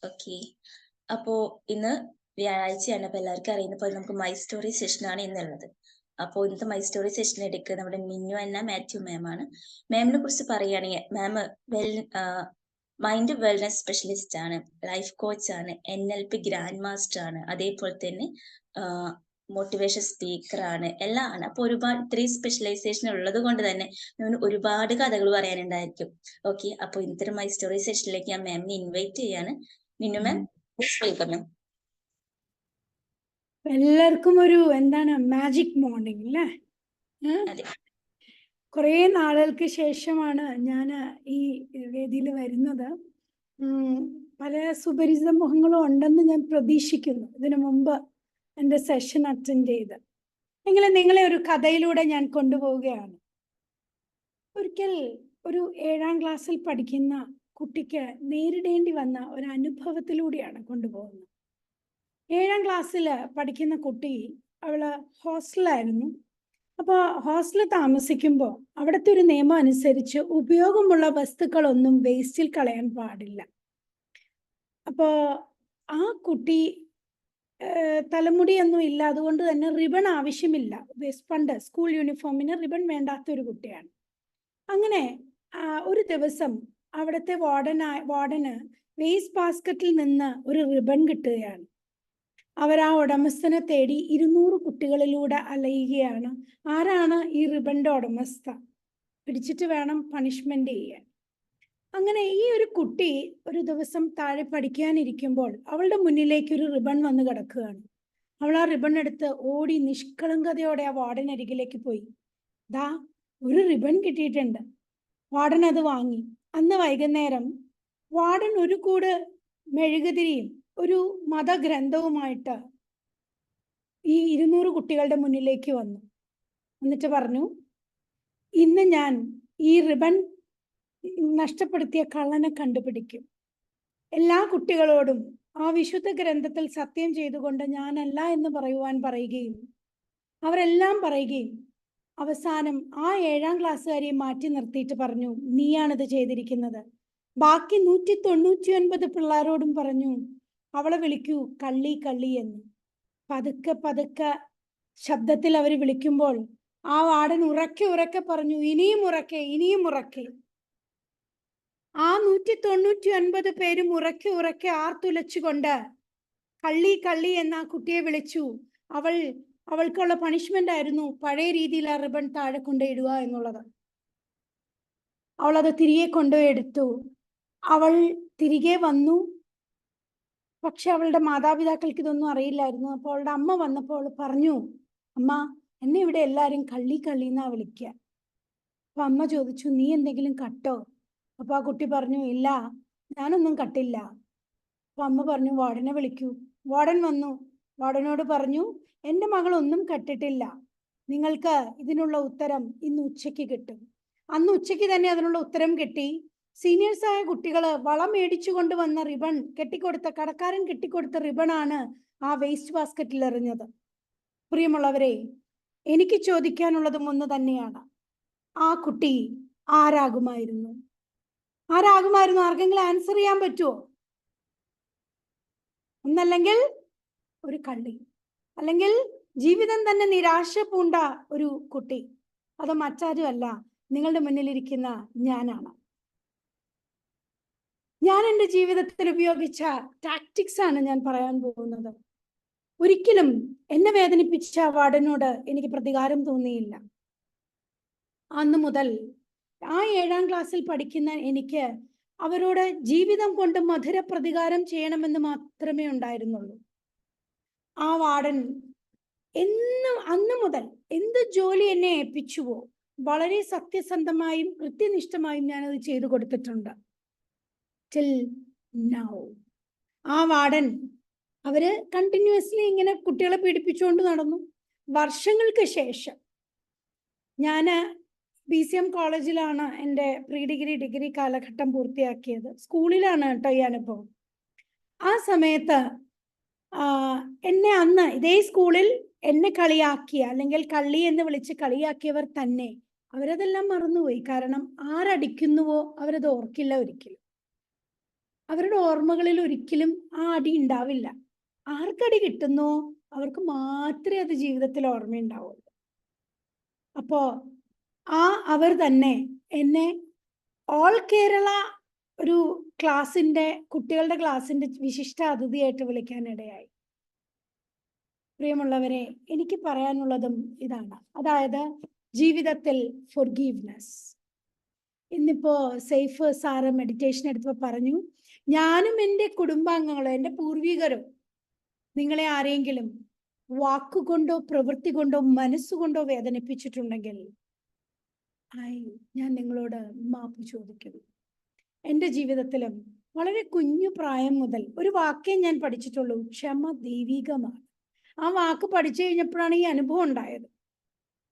Okay. അപ്പോ ഇന്ന് വ്യാഴാഴ്ചയാണ്. അപ്പൊ എല്ലാവർക്കും അറിയുന്ന പോലെ നമുക്ക് മൈ സ്റ്റോറി സെഷനാണ് ഇന്നുള്ളത്. അപ്പോ ഇന്നത്തെ മൈ സ്റ്റോറി സെഷൻ എടുക്കുക നമ്മുടെ മിന്നു എന്ന മാത്യു മാമാണ്. മാമിനെ കുറിച്ച് പറയുകയാണെങ്കിൽ മാം വെൽ മൈൻഡ് വെൽനസ് സ്പെഷ്യലിസ്റ്റ് ആണ്, ലൈഫ് കോച്ച് ആണ്, NLP ഗ്രാൻഡ് മാസ്റ്റർ ആണ്, അതേപോലെ തന്നെ മോട്ടിവേഷൻ സ്പീക്കർ ആണ്, എല്ലാം ആണ്. അപ്പൊ ഒരുപാട് ഇത്രയും സ്പെഷ്യലൈസേഷൻ ഉള്ളത് കൊണ്ട് തന്നെ മാമിന് ഒരുപാട് കഥകൾ പറയാനുണ്ടായിരിക്കും. ഓക്കെ, അപ്പൊ ഇന്നത്തെ മൈ സ്റ്റോറി സെഷനിലേക്ക് ഞാൻ മാമിനെ ഇൻവൈറ്റ് ചെയ്യാണ്. മിന്നു മാം, പ്ലീസ് വെൽക്കം മാം. എല്ലാവർക്കും ഒരു എന്താണ് മാജിക് മോർണിംഗ് അല്ലേ? അതെ. കുറേ നാളുകൾക്ക് ശേഷമാണ് ഞാൻ ഈ വേദിയിൽ വരുന്നത്. പല സുപരിചിത മുഖങ്ങളും ഉണ്ടെന്ന് ഞാൻ പ്രതീക്ഷിക്കുന്നു ഇതിനു മുമ്പ് എൻ്റെ സെഷൻ അറ്റൻഡ് ചെയ്ത്. എങ്കിലും നിങ്ങളെ ഒരു കഥയിലൂടെ ഞാൻ കൊണ്ടുപോവുകയാണ്. ഒരിക്കൽ ഒരു 7ാം ക്ലാസ്സിൽ പഠിക്കുന്ന കുട്ടിക്ക് നേരിടേണ്ടി വന്ന ഒരു അനുഭവത്തിലൂടെയാണ് കൊണ്ടുപോകുന്നത്. 7ാം ക്ലാസ്സിൽ പഠിക്കുന്ന കുട്ടി, അവള് ഹോസ്റ്റലായിരുന്നു. അപ്പോൾ ഹോസ്റ്റലിൽ താമസിക്കുമ്പോൾ അവിടുത്തെ ഒരു നിയമം അനുസരിച്ച് ഉപയോഗമുള്ള വസ്തുക്കളൊന്നും വേസ്റ്റിൽ കളയാൻ പാടില്ല. അപ്പോൾ ആ കുട്ടി തലമുടിയൊന്നും ഇല്ല, അതുകൊണ്ട് തന്നെ റിബൺ ആവശ്യമില്ല. പണ്ട് സ്കൂൾ യൂണിഫോമിന് റിബൺ വേണ്ടാത്ത ഒരു കുട്ടിയാണ്. അങ്ങനെ ഒരു ദിവസം അവിടുത്തെ വാർഡന് വേസ്റ്റ് ബാസ്ക്കറ്റിൽ നിന്ന് ഒരു റിബൺ കിട്ടുകയാണ്. അവർ ആ ഉടമസ്ഥനെ തേടി 200 കുട്ടികളിലൂടെ അലയുകയാണ്. ആരാണ് ഈ റിബണിന്റെ ഉടമസ്ഥ? പിടിച്ചിട്ട് വേണം പണിഷ്മെന്റ് ചെയ്യാൻ. അങ്ങനെ ഈ ഒരു കുട്ടി ഒരു ദിവസം താഴെ പഠിക്കാനിരിക്കുമ്പോൾ അവളുടെ മുന്നിലേക്ക് ഒരു റിബൺ വന്ന് കിടക്കുകയാണ്. അവൾ ആ റിബൺ എടുത്ത് ഓടി നിഷ്കളങ്കതയോടെ ആ വാർഡനരികിലേക്ക് പോയി. ദാ ഒരു റിബൺ കിട്ടിയിട്ടുണ്ട്. വാർഡൻ അത് വാങ്ങി. അന്ന് വൈകുന്നേരം വാർഡൻ ഒരു കൂട് മെഴുകുതിരിയും ഒരു മതഗ്രന്ഥവുമായിട്ട് ഈ 200 കുട്ടികളുടെ മുന്നിലേക്ക് വന്നു. എന്നിട്ട് പറഞ്ഞു, ഇന്ന് ഞാൻ ഈ റിബൺ നഷ്ടപ്പെടുത്തിയ കള്ളനെ കണ്ടുപിടിക്കും. എല്ലാ കുട്ടികളോടും ആ വിശുദ്ധ ഗ്രന്ഥത്തിൽ സത്യം ചെയ്തുകൊണ്ട് ഞാനല്ല എന്ന് പറയുകയും അവരെല്ലാം പറയുകയും അവസാനം ആ 7ാം ക്ലാസ്സുകാരിയെ മാറ്റി നിർത്തിയിട്ട് പറഞ്ഞു, നീയാണിത് ചെയ്തിരിക്കുന്നത്. ബാക്കി 199 പിള്ളേരോടും പറഞ്ഞു, അവളെ വിളിക്കൂ കള്ളി കള്ളി എന്ന്. പതുക്കെ ശബ്ദത്തിൽ അവർ വിളിക്കുമ്പോൾ ആ വാർഡൻ ഉറക്കെ പറഞ്ഞു, ഇനിയും ഉറക്കെ. ആ 199 പേരും ഉറക്കെ ആർത്തുലച്ചുകൊണ്ട് കള്ളി കള്ളി എന്ന ആ കുട്ടിയെ വിളിച്ചു. അവൾക്കുള്ള പണിഷ്മെന്റ് ആയിരുന്നു പഴയ രീതിയിൽ ആ റിബൺ താഴെ കൊണ്ടുപോയിടുക എന്നുള്ളത്. അവൾ അത് തിരികെ കൊണ്ടുപോയി എടുത്തു. അവൾ തിരികെ വന്നു. പക്ഷെ അവളുടെ മാതാപിതാക്കൾക്ക് ഇതൊന്നും അറിയില്ലായിരുന്നു. അപ്പോൾ അവളുടെ അമ്മ വന്നപ്പോൾ അവൾ പറഞ്ഞു, അമ്മ, എന്നെ ഇവിടെ എല്ലാവരും കള്ളി കള്ളി എന്നാ വിളിക്കുക. അപ്പൊ അമ്മ ചോദിച്ചു, നീ എന്തെങ്കിലും കട്ടോ? അപ്പൊ ആ കുട്ടി പറഞ്ഞു, ഇല്ല, ഞാനൊന്നും കട്ടില്ല. അപ്പൊ അമ്മ പറഞ്ഞു, വാർഡനെ വിളിക്കൂ. വാർഡൻ വന്നു. വാർഡനോട് പറഞ്ഞു, എൻ്റെ മകൾ ഒന്നും കട്ടിട്ടില്ല. നിങ്ങൾക്ക് ഇതിനുള്ള ഉത്തരം ഇന്ന് ഉച്ചയ്ക്ക് കിട്ടും. അന്ന് ഉച്ചയ്ക്ക് തന്നെ അതിനുള്ള ഉത്തരം കിട്ടി. സീനിയേഴ്സായ കുട്ടികൾ വളം മേടിച്ചു കൊണ്ടുവന്ന റിബൺ കടക്കാരൻ കെട്ടിക്കൊടുത്ത റിബണാണ് ആ വേസ്റ്റ് ബാസ്ക്കറ്റിൽ എറിഞ്ഞത്. പ്രിയമുള്ളവരെ, എനിക്ക് ചോദിക്കാനുള്ളതും ഒന്ന് തന്നെയാണ്. ആ കുട്ടി ആരാകുമായിരുന്നു? ആർക്കെങ്കിലും ആൻസർ ചെയ്യാൻ പറ്റുമോ? ഒന്നല്ലെങ്കിൽ ഒരു കള്ളി, അല്ലെങ്കിൽ ജീവിതം തന്നെ നിരാശ പൂണ്ട ഒരു കുട്ടി. അത് മറ്റാരുമല്ല, നിങ്ങളുടെ മുന്നിലിരിക്കുന്ന ഞാനാണ്. ഞാൻ എൻ്റെ ജീവിതത്തിൽ ഉപയോഗിച്ച ടാക്ടിക്സ് ആണ് ഞാൻ പറയാൻ പോകുന്നത്. ഒരിക്കലും എന്നെ വേദനിപ്പിച്ച വാർഡനോട് എനിക്ക് പ്രതികാരം തോന്നിയില്ല. അന്ന് മുതൽ ആ 7ാം ക്ലാസ്സിൽ പഠിക്കുന്ന എനിക്ക് അവരോട് ജീവിതം കൊണ്ട് മധുര പ്രതികാരം ചെയ്യണമെന്ന് മാത്രമേ ഉണ്ടായിരുന്നുള്ളൂ. ആ വാർഡൻ അന്ന് മുതൽ എന്ത് ജോലി എന്നെ ഏൽപ്പിച്ചുവോ വളരെ സത്യസന്ധമായും കൃത്യനിഷ്ഠമായും ഞാനത് ചെയ്തു കൊടുത്തിട്ടുണ്ട്. ടിൽ നൗ ആ വാർഡൻ അവര് കണ്ടിന്യൂസ്ലി ഇങ്ങനെ കുട്ടികളെ പീഡിപ്പിച്ചുകൊണ്ട് നടന്നു. വർഷങ്ങൾക്ക് ശേഷം ഞാൻ BCM കോളേജിലാണ് എൻ്റെ പ്രീ ഡിഗ്രി കാലഘട്ടം പൂർത്തിയാക്കിയത്. സ്കൂളിലാണ് കേട്ടോ ഈ അനുഭവം. ആ സമയത്ത് എന്നെ അന്ന് ഇതേ സ്കൂളിൽ എന്നെ കളിയാക്കിയ, അല്ലെങ്കിൽ കള്ളി എന്ന് വിളിച്ച് കളിയാക്കിയവർ തന്നെ അവരതെല്ലാം മറന്നുപോയി. കാരണം ആരടിക്കുന്നുവോ അവരത് ഓർക്കില്ല ഒരിക്കലും. അവരുടെ ഓർമ്മകളിൽ ഒരിക്കലും ആ അടി ഉണ്ടാവില്ല. ആർക്കടി കിട്ടുന്നോ അവർക്ക് മാത്രമേ അത് ജീവിതത്തിൽ ഓർമ്മയുണ്ടാവുള്ളൂ. അപ്പോ അവർ തന്നെ എന്നെ ഓൾ കേരള ഒരു കുട്ടികളുടെ ക്ലാസിന്റെ വിശിഷ്ട അതിഥിയായിട്ട് വിളിക്കാനിടയായി. പ്രിയമുള്ളവരെ, എനിക്ക് പറയാനുള്ളതും ഇതാണ്. അതായത് ജീവിതത്തിൽ ഫൊർഗീവ്നെസ്. ഇന്നിപ്പോ സെയ്ഫ് സാറ് മെഡിറ്റേഷൻ എടുത്തപ്പോൾ പറഞ്ഞു, ഞാനും എൻ്റെ കുടുംബാംഗങ്ങളും എൻ്റെ പൂർവികരും നിങ്ങളെ ആരെങ്കിലും വാക്കുകൊണ്ടോ പ്രവൃത്തി കൊണ്ടോ മനസ്സുകൊണ്ടോ വേദനിപ്പിച്ചിട്ടുണ്ടെങ്കിൽ ഞാൻ നിങ്ങളോട് മാപ്പ് ചോദിക്കുന്നു. എൻ്റെ ജീവിതത്തിലും വളരെ കുഞ്ഞു പ്രായം മുതൽ ഒരു വാക്കേ ഞാൻ പഠിച്ചിട്ടുള്ളൂ: ക്ഷമ ദൈവികമാണ്. ആ വാക്ക് പഠിച്ചു കഴിഞ്ഞപ്പോഴാണ് ഈ അനുഭവം ഉണ്ടായത്.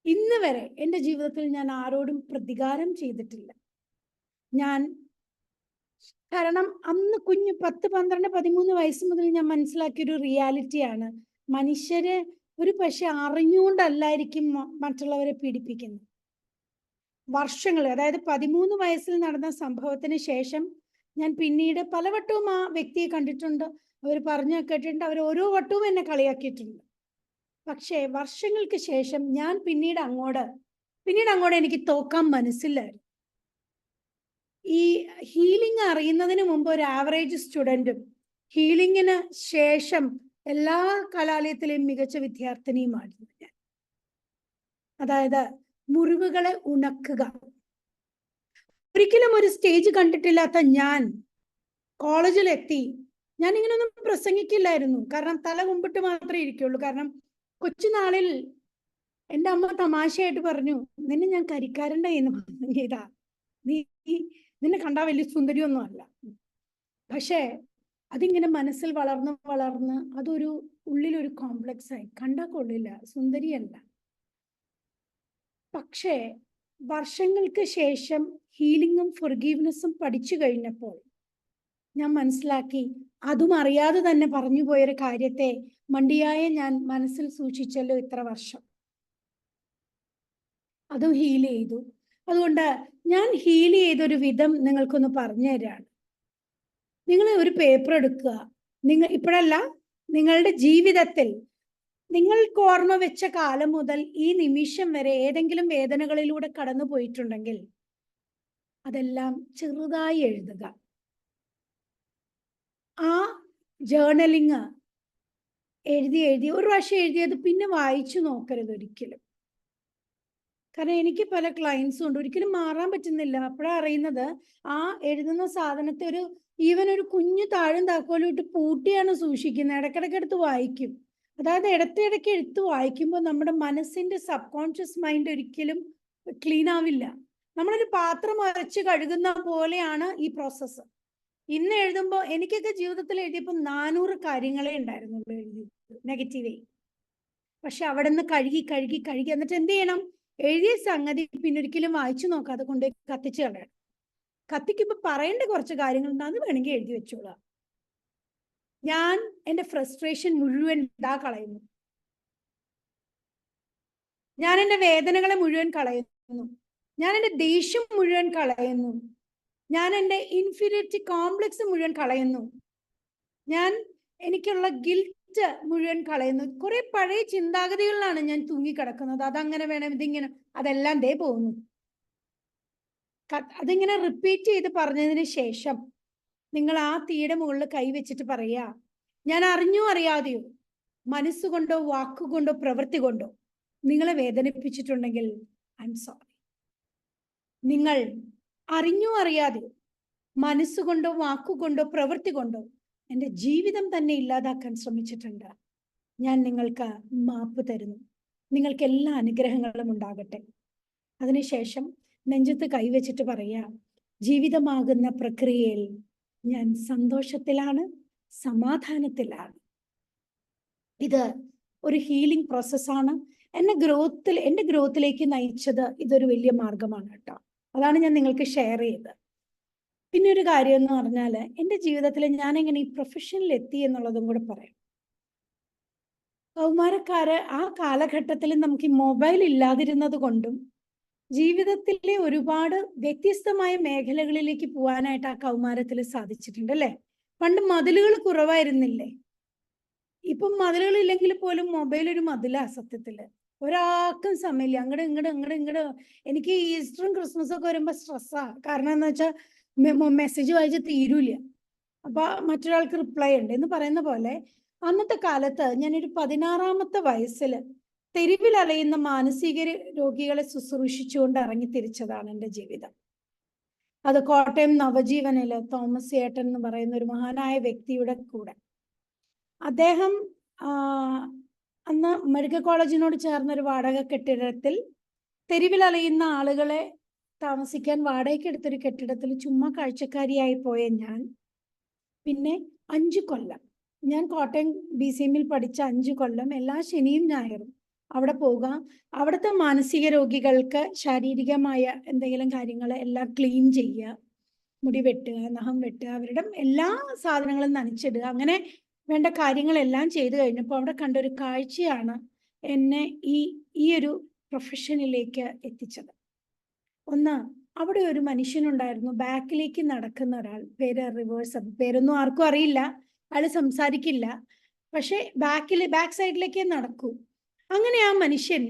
ഇന്ന് വരെ എൻ്റെ ജീവിതത്തിൽ ഞാൻ ആരോടും പ്രതികാരം ചെയ്തിട്ടില്ല. കാരണം അന്ന് കുഞ്ഞു 10, 12, 13 വയസ്സ് മുതൽ ഞാൻ മനസ്സിലാക്കിയൊരു റിയാലിറ്റിയാണ്, മനുഷ്യര് ഒരു പക്ഷെ അറിഞ്ഞുകൊണ്ടല്ലായിരിക്കും മറ്റുള്ളവരെ പീഡിപ്പിക്കുന്നത്. വർഷങ്ങൾ, അതായത് 13 വയസ്സിൽ നടന്ന സംഭവത്തിന് ശേഷം ഞാൻ പിന്നീട് പലവട്ടവും ആ വ്യക്തിയെ കണ്ടിട്ടുണ്ട്. അവർ പറഞ്ഞു കേട്ടിട്ടുണ്ട്, അവർ ഓരോ വട്ടവും എന്നെ കളിയാക്കിയിട്ടുണ്ട്. പക്ഷേ വർഷങ്ങൾക്ക് ശേഷം ഞാൻ പിന്നീട് അങ്ങോട്ട് എനിക്ക് തോക്കാൻ മനസ്സിലായിരുന്നു. ഈ ഹീലിംഗ് അറിയുന്നതിന് മുമ്പ് ഒരു ആവറേജ് സ്റ്റുഡൻറ്റും ഹീലിംഗിന് ശേഷം എല്ലാ കലാലയത്തിലെയും മികച്ച വിദ്യാർത്ഥിനിയുമായിരുന്നു ഞാൻ. അതായത് മുറിവുകളെ ഉണക്കുക. ഒരിക്കലും ഒരു സ്റ്റേജ് കണ്ടിട്ടില്ലാത്ത ഞാൻ കോളേജിലെത്തി. ഞാൻ ഇങ്ങനൊന്നും പ്രസംഗിക്കില്ലായിരുന്നു, കാരണം തല കുമ്പിട്ട് മാത്രമേ ഇരിക്കുള്ളൂ. കാരണം കൊച്ചുനാളിൽ എൻ്റെ അമ്മ തമാശയായിട്ട് പറഞ്ഞു, നിന്നെ ഞാൻ കരിക്കാരൻ്റെ എന്ന് പറഞ്ഞതാ, നിന്നെ കണ്ടാ വലിയ സുന്ദരിയൊന്നും അല്ല. പക്ഷേ അതിങ്ങനെ മനസ്സിൽ വളർന്ന് അതൊരു ഉള്ളിലൊരു കോംപ്ലക്സ് ആയി. കണ്ടാ കൊള്ളില്ല, സുന്ദരിയല്ല. പക്ഷേ വർഷങ്ങൾക്ക് ശേഷം ഹീലിംഗും ഫൊർഗീവ്നെസ്സും പഠിച്ചു കഴിഞ്ഞപ്പോൾ ഞാൻ മനസ്സിലാക്കി, അതും അറിയാതെ തന്നെ പറഞ്ഞു പോയൊരു കാര്യത്തെ മണ്ടിയായ ഞാൻ മനസ്സിൽ സൂക്ഷിച്ചല്ലോ ഇത്ര വർഷം. അതും ഹീൽ ചെയ്തു. അതുകൊണ്ട് ഞാൻ ഹീൽ ചെയ്തൊരു വിധം നിങ്ങൾക്കൊന്ന് പറഞ്ഞു തരാണ്. നിങ്ങൾ ഒരു പേപ്പർ എടുക്കുക. ഇപ്പോഴല്ല, നിങ്ങളുടെ ജീവിതത്തിൽ നിങ്ങൾക്ക് ഓർമ്മ വെച്ച കാലം മുതൽ ഈ നിമിഷം വരെ ഏതെങ്കിലും വേദനകളിലൂടെ കടന്നു പോയിട്ടുണ്ടെങ്കിൽ അതെല്ലാം ചെറുതായി എഴുതുക. ആ ജേർണലിങ് എഴുതി ഒരു പ്രാവശ്യം എഴുതിയത് പിന്നെ വായിച്ചു നോക്കരുത് ഒരിക്കലും. കാരണം എനിക്ക് പല ക്ലയൻസും ഉണ്ട്, ഒരിക്കലും മാറാൻ പറ്റുന്നില്ല. അപ്പോഴാണ് അറിയുന്നത് ആ എഴുതുന്ന സാധനത്തെ ഒരു കുഞ്ഞു താഴും താക്കോലും ഇട്ട് പൂട്ടിയാണ് സൂക്ഷിക്കുന്നത്. ഇടയ്ക്കിടയ്ക്ക് എടുത്ത് വായിക്കും. അതായത് ഇടയ്ക്കിടയ്ക്ക് എടുത്ത് വായിക്കുമ്പോൾ നമ്മുടെ മനസ്സിന്റെ സബ് കോൺഷ്യസ് മൈൻഡ് ഒരിക്കലും ക്ലീൻ ആവില്ല. നമ്മളൊരു പാത്രം അരച്ച് കഴുകുന്ന പോലെയാണ് ഈ പ്രോസസ്സ്. ഇന്ന് എഴുതുമ്പോൾ, എനിക്കൊക്കെ ജീവിതത്തിൽ എഴുതിയപ്പോൾ 400 കാര്യങ്ങളെ ഉണ്ടായിരുന്നുള്ളൂ എഴുതി നെഗറ്റീവേ. പക്ഷെ അവിടെ നിന്ന് കഴുകി എന്നിട്ട് എന്ത് ചെയ്യണം? എഴുതിയ സംഗതി പിന്നൊരിക്കലും വായിച്ചു നോക്കാതെ കൊണ്ട് കത്തിച്ച് കളയണം. കത്തിക്കുമ്പോൾ പറയേണ്ട കുറച്ച് കാര്യങ്ങളുണ്ട്, അത് വേണമെങ്കിൽ എഴുതി വെച്ചോളാം. ഞാൻ എൻ്റെ ഫ്രസ്ട്രേഷൻ മുഴുവൻ കളയുന്നു. ഞാൻ എൻ്റെ വേദനകളെ മുഴുവൻ കളയുന്നു. ഞാൻ എൻ്റെ ദേഷ്യം മുഴുവൻ കളയുന്നു. ഞാൻ എൻ്റെ ഇൻഫീരിയോറിറ്റി കോംപ്ലക്സ് മുഴുവൻ കളയുന്നു. എനിക്കുള്ള ഗിൽറ്റ് മുഴുവൻ കളയുന്നു. കുറെ പഴയ ചിന്താഗതികളിലാണ് ഞാൻ തൂങ്ങിക്കിടക്കുന്നത്. അതങ്ങനെ വേണം, ഇതിങ്ങനെ, അതെല്ലാം പോകുന്നു. അതിങ്ങനെ റിപ്പീറ്റ് ചെയ്ത് പറഞ്ഞതിന് ശേഷം നിങ്ങൾ ആ തീയുടെ മുകളിൽ കൈവച്ചിട്ട് പറയാ, ഞാൻ അറിഞ്ഞോ അറിയാതെയോ മനസ്സുകൊണ്ടോ വാക്കുകൊണ്ടോ പ്രവൃത്തി കൊണ്ടോ നിങ്ങളെ വേദനിപ്പിച്ചിട്ടുണ്ടെങ്കിൽ ഐ എം സോറി. നിങ്ങൾ അറിഞ്ഞോ അറിയാതെയോ മനസ്സുകൊണ്ടോ വാക്കുകൊണ്ടോ പ്രവൃത്തി കൊണ്ടോ എൻ്റെ ജീവിതം തന്നെ ഇല്ലാതാക്കാൻ ശ്രമിച്ചിട്ടുണ്ട്. ഞാൻ നിങ്ങൾക്ക് മാപ്പ് തരുന്നു. നിങ്ങൾക്ക് എല്ലാ അനുഗ്രഹങ്ങളും ഉണ്ടാകട്ടെ. അതിനുശേഷം നെഞ്ചത്ത് കൈവച്ചിട്ട് പറയാ, ജീവിതമാകുന്ന പ്രക്രിയയിൽ ഞാൻ സന്തോഷത്തിലാണ്, സമാധാനത്തിലാണ്. ഇത് ഒരു ഹീലിംഗ് പ്രോസസ്സാണ്. എൻ്റെ ഗ്രോത്തിലേക്ക് നയിച്ചത് ഇതൊരു വലിയ മാർഗമാണ് കേട്ടോ. അതാണ് ഞാൻ നിങ്ങൾക്ക് ഷെയർ ചെയ്തത്. പിന്നെ ഒരു കാര്യം എന്ന് പറഞ്ഞാൽ, എൻ്റെ ജീവിതത്തിൽ ഞാൻ എങ്ങനെ ഈ പ്രൊഫഷനിൽ എത്തി എന്നുള്ളതും കൂടെ പറയാം. കൗമാരക്കാര് ആ കാലഘട്ടത്തിൽ നമുക്ക് ഈ മൊബൈൽ ഇല്ലാതിരുന്നത് കൊണ്ടും ജീവിതത്തിലെ ഒരുപാട് വ്യത്യസ്തമായ മേഖലകളിലേക്ക് പോകാനായിട്ട് ആ കൗമാരത്തിൽ സാധിച്ചിട്ടുണ്ട് അല്ലേ? പണ്ട് മതിലുകൾ കുറവായിരുന്നില്ലേ? ഇപ്പം മതിലുകൾ ഇല്ലെങ്കിൽ പോലും മൊബൈൽ ഒരു മതിലാ സത്യത്തില്. ഒരാൾക്കും സമയമില്ല. അങ്ങട് എനിക്ക് ഈസ്റ്ററും ക്രിസ്മസും ഒക്കെ വരുമ്പോ സ്ട്രെസ്സാ. കാരണം എന്താ വെച്ചാൽ മെസ്സേജ് വായിച്ച് തീരൂല. അപ്പൊ മറ്റൊരാൾക്ക് റിപ്ലൈ ഉണ്ട് എന്ന് പറയുന്ന പോലെ അന്നത്തെ കാലത്ത് ഞാനൊരു 16-ാമത്തെ വയസ്സിൽ തെരുവിൽ അലയുന്ന മാനസിക രോഗികളെ ശുശ്രൂഷിച്ചുകൊണ്ട് ഇറങ്ങി തിരിച്ചതാണ് എൻ്റെ ജീവിതം. അത് കോട്ടയം നവജീവനില് തോമസ് ഏട്ടൻ എന്ന് പറയുന്ന ഒരു മഹാനായ വ്യക്തിയുടെ കൂടെ. അദ്ദേഹം അന്ന് മെഡിക്കൽ കോളേജിനോട് ചേർന്ന ഒരു വാടക കെട്ടിടത്തിൽ തെരുവിൽ അലയുന്ന ആളുകളെ താമസിക്കാൻ വാടകയ്ക്ക് എടുത്തൊരു കെട്ടിടത്തിൽ ചുമ്മാ കാഴ്ചക്കാരിയായി പോയ ഞാൻ പിന്നെ 5 കൊല്ലം ഞാൻ കോട്ടയം BCMൽ പഠിച്ച 5 കൊല്ലം എല്ലാ ശനിയും ഞായറും അവിടെ പോവുക, അവിടുത്തെ മാനസിക രോഗികൾക്ക് ശാരീരികമായ എന്തെങ്കിലും കാര്യങ്ങൾ എല്ലാം ക്ലീൻ ചെയ്യുക, മുടി വെട്ടുക, നഖം വെട്ടുക, അവരുടെ എല്ലാ സാധനങ്ങളും നനച്ചിടുക, അങ്ങനെ വേണ്ട കാര്യങ്ങളെല്ലാം ചെയ്തു കഴിഞ്ഞപ്പോൾ അവിടെ കണ്ടൊരു കാഴ്ചയാണ് എന്നെ ഈ ഒരു പ്രൊഫഷനിലേക്ക് എത്തിച്ചത്. ഒന്ന്, അവിടെ ഒരു മനുഷ്യനുണ്ടായിരുന്നു, ബാക്കിലേക്ക് നടക്കുന്ന ഒരാൾ, പേര് റിവേഴ്സ്, പേരൊന്നും ആർക്കും അറിയില്ല, അയാൾ സംസാരിക്കില്ല, പക്ഷെ ബാക്ക് സൈഡിലേക്കേ നടക്കൂ. അങ്ങനെ ആ മനുഷ്യൻ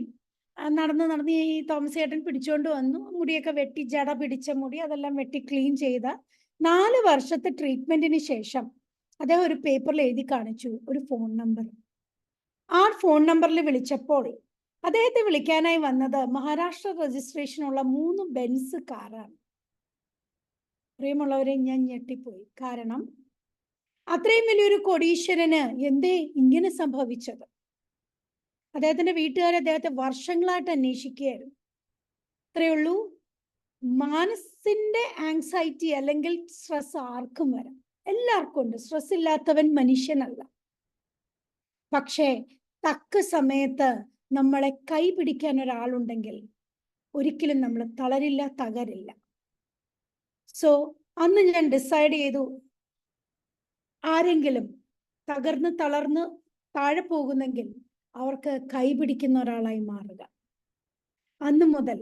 നടന്ന് ഈ തോമസ് ഏട്ടൻ പിടിച്ചോണ്ട് വന്നു. മുടിയൊക്കെ വെട്ടി, ജട പിടിച്ച മുടി അതെല്ലാം വെട്ടി ക്ലീൻ ചെയ്ത 4 വർഷത്തെ ട്രീറ്റ്മെന്റിന് ശേഷം അദ്ദേഹം ഒരു പേപ്പറിൽ എഴുതി കാണിച്ചു ഒരു ഫോൺ നമ്പർ. ആ ഫോൺ നമ്പറിൽ വിളിച്ചപ്പോൾ അദ്ദേഹത്തെ വിളിക്കാനായി വന്നത് മഹാരാഷ്ട്ര രജിസ്ട്രേഷനുള്ള 3 ബെൻസ് കാറാണ്. പ്രിയമുള്ളവരെ, ഞാൻ ഞെട്ടിപ്പോയി. കാരണം അത്രയും വലിയൊരു കോടീശ്വരന് എന്തേ ഇങ്ങനെ സംഭവിച്ചത്? അദ്ദേഹത്തിന്റെ വീട്ടുകാർ അദ്ദേഹത്തെ വർഷങ്ങളായിട്ട് അന്വേഷിക്കുകയായിരുന്നു. അത്രയേ ഉള്ളൂ. മനസ്സിന്റെ ആങ്സൈറ്റി അല്ലെങ്കിൽ സ്ട്രെസ് ആർക്കും വരാം, എല്ലാവർക്കും ഉണ്ട്. സ്ട്രെസ് ഇല്ലാത്തവൻ മനുഷ്യനല്ല. പക്ഷേ തക്ക സമയത്ത് നമ്മളെ കൈ പിടിക്കാൻ ഒരാളുണ്ടെങ്കിൽ ഒരിക്കലും നമ്മൾ തളരില്ല, തകരില്ല. സോ അന്ന് ഞാൻ ഡിസൈഡ് ചെയ്തു, ആരെങ്കിലും തളർന്ന് താഴെ പോകുന്നെങ്കിൽ അവർക്ക് കൈ പിടിക്കുന്ന ഒരാളായി മാറുക. അന്ന് മുതൽ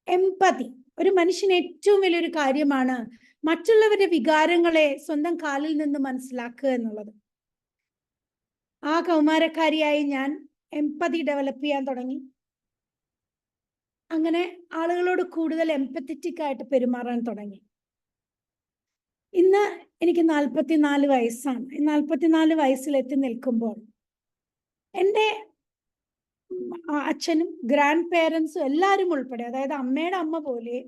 എംപതി, ഒരു മനുഷ്യന് ഏറ്റവും വലിയൊരു കാര്യമാണ് മറ്റുള്ളവരുടെ വികാരങ്ങളെ സ്വന്തം കാലിൽ നിന്ന് മനസ്സിലാക്കുക എന്നുള്ളത്. ആ കൗമാരക്കാരിയായി ഞാൻ എംപതി ഡെവലപ്പ് ചെയ്യാൻ തുടങ്ങി. അങ്ങനെ ആളുകളോട് കൂടുതൽ എംപത്തറ്റിക് ആയിട്ട് പെരുമാറാൻ തുടങ്ങി. ഇന്ന് എനിക്ക് 44 വയസ്സാണ്. 44 വയസ്സിലെത്തി നിൽക്കുമ്പോൾ എൻ്റെ അച്ഛനും ഗ്രാൻഡ് പേരൻസും എല്ലാവരും ഉൾപ്പെടെ, അതായത് അമ്മയുടെ അമ്മ പോലെ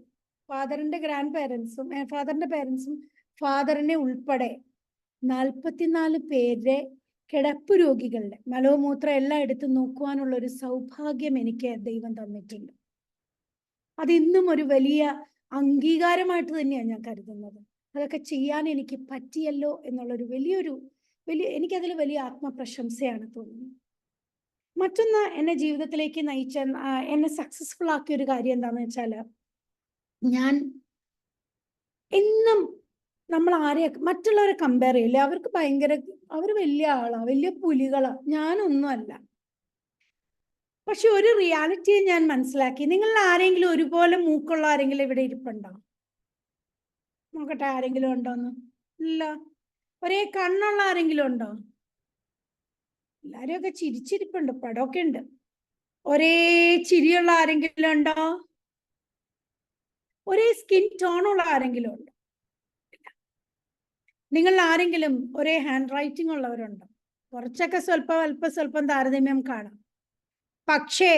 ഫാദറിന്റെ ഗ്രാൻഡ് പേരൻസും ഫാദറിന്റെ പേരൻസും ഫാദറിനെ ഉൾപ്പെടെ 44 പേരെ കിടപ്പ് രോഗികളുടെ മലവുമൂത്രം എല്ലാം എടുത്ത് നോക്കുവാനുള്ള ഒരു സൗഭാഗ്യം എനിക്ക് ദൈവം തന്നിട്ടുണ്ട്. അത് ഇന്നും ഒരു വലിയ അംഗീകാരമായിട്ട് തന്നെയാണ് ഞാൻ കരുതുന്നത്. അതൊക്കെ ചെയ്യാൻ എനിക്ക് പറ്റിയല്ലോ എന്നുള്ളൊരു എനിക്കതിൽ വലിയ ആത്മപ്രശംസയാണ് തോന്നുന്നത്. മറ്റൊന്ന് എന്നെ ജീവിതത്തിലേക്ക് നയിച്ച, എന്നെ സക്സസ്ഫുൾ ആക്കിയ ഒരു കാര്യം എന്താണെന്ന് വെച്ചാൽ, ഞാൻ എന്നും നമ്മൾ മറ്റുള്ളവരെ കമ്പയർ ചെയ്യില്ലേ, അവർ വലിയ ആളാ, വലിയ പുലികളാ, ഞാനൊന്നുമല്ല. പക്ഷെ ഒരു റിയാലിറ്റിയെ ഞാൻ മനസ്സിലാക്കി. നിങ്ങളിൽ ആരെങ്കിലും ഒരുപോലെ മൂക്കുള്ള ആരെങ്കിലും ഇവിടെ ഇരിപ്പുണ്ടോ? നോക്കട്ടെ, ആരെങ്കിലും ഉണ്ടോന്ന്? ഇല്ല. ഒരേ കണ്ണുള്ള ആരെങ്കിലും ഉണ്ടോ? എല്ലാരും ഒക്കെ ചിരിച്ചിരിപ്പുണ്ട്, പടമൊക്കെ ഉണ്ട്. ഒരേ ചിരിയുള്ള ആരെങ്കിലും ഉണ്ടോ? ഒരേ സ്കിൻ ടോണുള്ള ആരെങ്കിലും ഉണ്ടോ? നിങ്ങൾ ആരെങ്കിലും ഒരേ ഹാൻഡ് റൈറ്റിംഗ് ഉള്ളവരുണ്ടോ? കുറച്ചൊക്കെ സ്വല്പം താരതമ്യം കാണാം. പക്ഷേ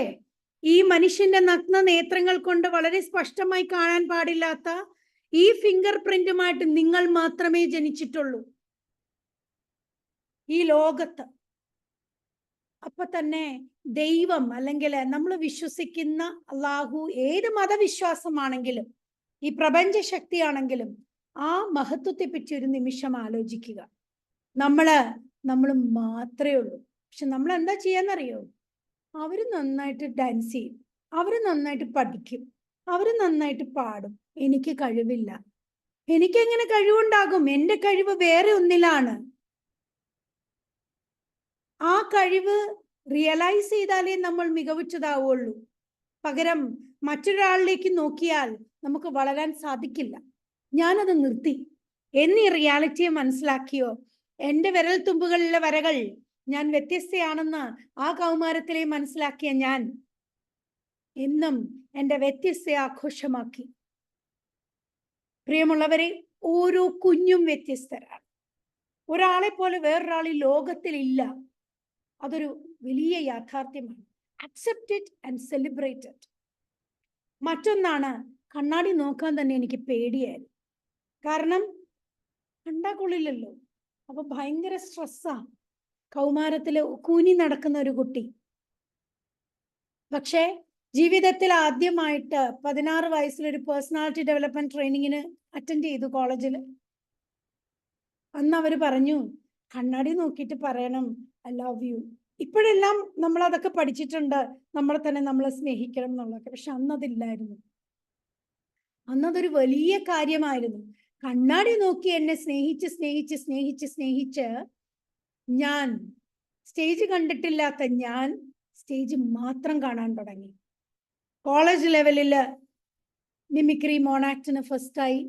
ഈ മനുഷ്യന്റെ നഗ്ന നേത്രങ്ങൾ കൊണ്ട് വളരെ സ്പഷ്ടമായി കാണാൻ പാടില്ലാത്ത ഈ ഫിംഗർ പ്രിന്റുമായിട്ട് നിങ്ങൾ മാത്രമേ ജനിച്ചിട്ടുള്ളൂ ഈ ലോകത്ത്. അപ്പൊ തന്നെ ദൈവം, അല്ലെങ്കിൽ നമ്മൾ വിശ്വസിക്കുന്ന അല്ലാഹു, ഏത് മതവിശ്വാസമാണെങ്കിലും ഈ പ്രപഞ്ച ശക്തിയാണെങ്കിലും, ആ മഹത്വത്തെ പറ്റി ഒരു നിമിഷം ആലോചിക്കുക. നമ്മൾ മാത്രമേ ഉള്ളൂ. പക്ഷെ നമ്മൾ എന്താ ചെയ്യാന്നറിയോ? അവര് നന്നായിട്ട് ഡാൻസ് ചെയ്യും, അവര് നന്നായിട്ട് പഠിക്കും, അവര് നന്നായിട്ട് പാടും. എനിക്ക് കഴിവില്ല. എനിക്കെങ്ങനെ കഴിവുണ്ടാകും? എൻ്റെ കഴിവ് വേറെ ഒന്നിലാണ്. ആ കഴിവ് റിയലൈസ് ചെയ്താലേ നമ്മൾ മികവുറ്റതാവുള്ളൂ. പകരം മറ്റൊരാളിലേക്ക് നോക്കിയാൽ നമുക്ക് വളരാൻ സാധിക്കില്ല. ഞാനത് നിർത്തി. എന്ന് ഈ റിയാലിറ്റിയെ മനസ്സിലാക്കിയോ, എന്റെ വിരൽ തുമ്പുകളിലെ വരകൾ ഞാൻ വ്യത്യസ്തയാണെന്ന് ആ കൗമാരത്തിലെ മനസ്സിലാക്കിയ ഞാൻ എന്നും എന്റെ വ്യത്യസ്ത ആഘോഷമാക്കി. പ്രിയമുള്ളവരെ, ഓരോ കുഞ്ഞും വ്യത്യസ്തരാണ്. ഒരാളെ പോലെ വേറൊരാൾ ഈ ലോകത്തിൽ ഇല്ല. അതൊരു വലിയ യാഥാർത്ഥ്യമാണ്. Accept it and celebrate it. മറ്റൊന്നാണ്, കണ്ണാടി നോക്കാൻ തന്നെ എനിക്ക് പേടിയായിരുന്നു. കാരണം കണ്ടാ കൊള്ളില്ലല്ലോ. അപ്പൊ ഭയങ്കര സ്ട്രെസ്സാ. കൗമാരത്തില് കൂനി നടക്കുന്ന ഒരു കുട്ടി. പക്ഷേ ജീവിതത്തിൽ ആദ്യമായിട്ട് 16 വയസ്സിലൊരു പേഴ്സണാലിറ്റി ഡെവലപ്മെന്റ് ട്രെയിനിങ്ങിന് അറ്റൻഡ് ചെയ്തു കോളേജിൽ. അന്ന് അവര് പറഞ്ഞു, കണ്ണാടി നോക്കിയിട്ട് പറയണം ഐ ലവ് യു. ഇപ്പോഴെല്ലാം നമ്മൾ അതൊക്കെ പഠിച്ചിട്ടുണ്ട്, നമ്മളെ തന്നെ നമ്മളെ സ്നേഹിക്കണം എന്നുള്ളതൊക്കെ. പക്ഷെ അന്നതില്ലായിരുന്നു. അന്നതൊരു വലിയ കാര്യമായിരുന്നു. കണ്ണാടി നോക്കി എന്നെ സ്നേഹിച്ച് സ്നേഹിച്ച് സ്നേഹിച്ച് സ്നേഹിച്ച് ഞാൻ സ്റ്റേജ് കണ്ടിട്ടില്ലാത്ത ഞാൻ സ്റ്റേജ് മാത്രം കാണാൻ തുടങ്ങി. കോളേജ് ലെവലില് മിമിക്രി മോണാക്ടിന് ഫസ്റ്റായി,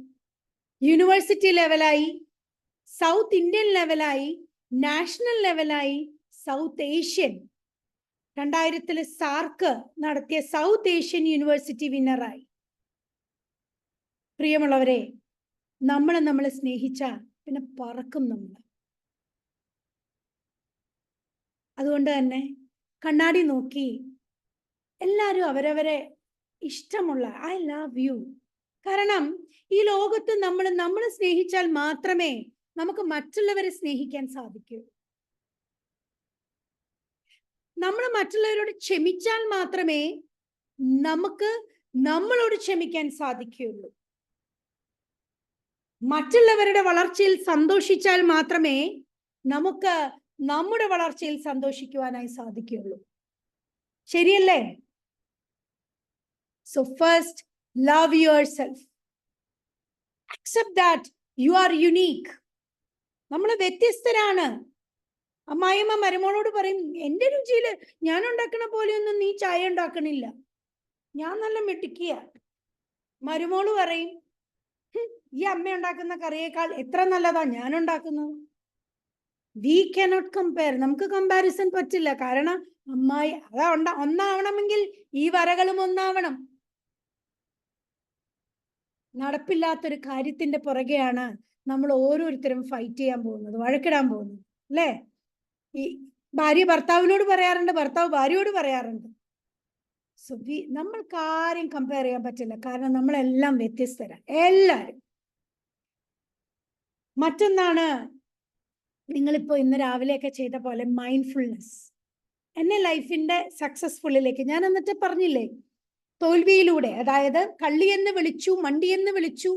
യൂണിവേഴ്സിറ്റി ലെവലായി, സൗത്ത് ഇന്ത്യൻ ലെവലായി, നാഷണൽ ലെവലായി, സൗത്ത് ഏഷ്യൻ 2000 സാർക്ക് നടത്തിയ സൗത്ത് ഏഷ്യൻ യൂണിവേഴ്സിറ്റി വിന്നറായി. പ്രിയമുള്ളവരെ, നമ്മളെ സ്നേഹിച്ച പിന്നെ പറക്കും നമ്മൾ. അതുകൊണ്ട് തന്നെ കണ്ണാടി നോക്കി എല്ലാവരും അവരവരെ ഇഷ്ടമുള്ള ഐ ലവ് യു. കാരണം ഈ ലോകത്ത് നമ്മൾ സ്നേഹിച്ചാൽ മാത്രമേ നമുക്ക് മറ്റുള്ളവരെ സ്നേഹിക്കാൻ സാധിക്കൂ. നമ്മൾ മറ്റുള്ളവരോട് ക്ഷമിച്ചാൽ മാത്രമേ നമുക്ക് നമ്മളോട് ക്ഷമിക്കാൻ സാധിക്കുകയുള്ളൂ. മറ്റുള്ളവരുടെ വളർച്ചയിൽ സന്തോഷിച്ചാൽ മാത്രമേ നമുക്ക് നമ്മുടെ വളർച്ചയിൽ സന്തോഷിക്കുവാനായി സാധിക്കുകയുള്ളൂ. ശരിയല്ലേ? So first, love yourself. Accept that you are unique. നമ്മൾ വ്യത്യസ്തരാണ്. അമ്മായിയമ്മ മരുമോളോട് പറയും, എന്റെ രുചിയില് ഞാൻ ഉണ്ടാക്കണ പോലെയൊന്നും നീ ചായ ഉണ്ടാക്കണില്ല, ഞാൻ നല്ല മിടുക്കിയ. മരുമോള് പറയും, ഈ അമ്മ ഉണ്ടാക്കുന്ന കറിയേക്കാൾ എത്ര നല്ലതാ ഞാൻ ഉണ്ടാക്കുന്നത്. We cannot compare. നമുക്ക് കമ്പാരിസൺ പറ്റില്ല. കാരണം അമ്മായി അതാ ഒന്നാവണമെങ്കിൽ ഈ വരകളും ഒന്നാവണം. നടപ്പില്ലാത്തൊരു കാര്യത്തിന്റെ പുറകെയാണ് നമ്മൾ ഓരോരുത്തരും ഫൈറ്റ് ചെയ്യാൻ പോകുന്നത്, വഴക്കിടാൻ പോകുന്നത്, അല്ലേ? ഈ ഭാര്യ ഭർത്താവിനോട് പറയാറുണ്ട്, ഭർത്താവ് ഭാര്യയോട് പറയാറുണ്ട്. സോ നമ്മൾക്ക് ആരെയും കമ്പയർ ചെയ്യാൻ പറ്റില്ല. കാരണം നമ്മളെല്ലാം വ്യത്യസ്തരാണ്, എല്ലാവരും. മറ്റൊന്നാണ്, നിങ്ങളിപ്പോ ഇന്ന് രാവിലെയൊക്കെ ചെയ്ത പോലെ മൈൻഡ്ഫുൾനെസ്. എന്നെ ലൈഫിന്റെ സക്സസ്ഫുള്ളിലേക്ക് ഞാൻ എന്നിട്ട് പറഞ്ഞില്ലേ, തോൽവിയിലൂടെ, അതായത് കള്ളിയെന്ന് വിളിച്ചു, മണ്ടിയെന്ന് വിളിച്ചു,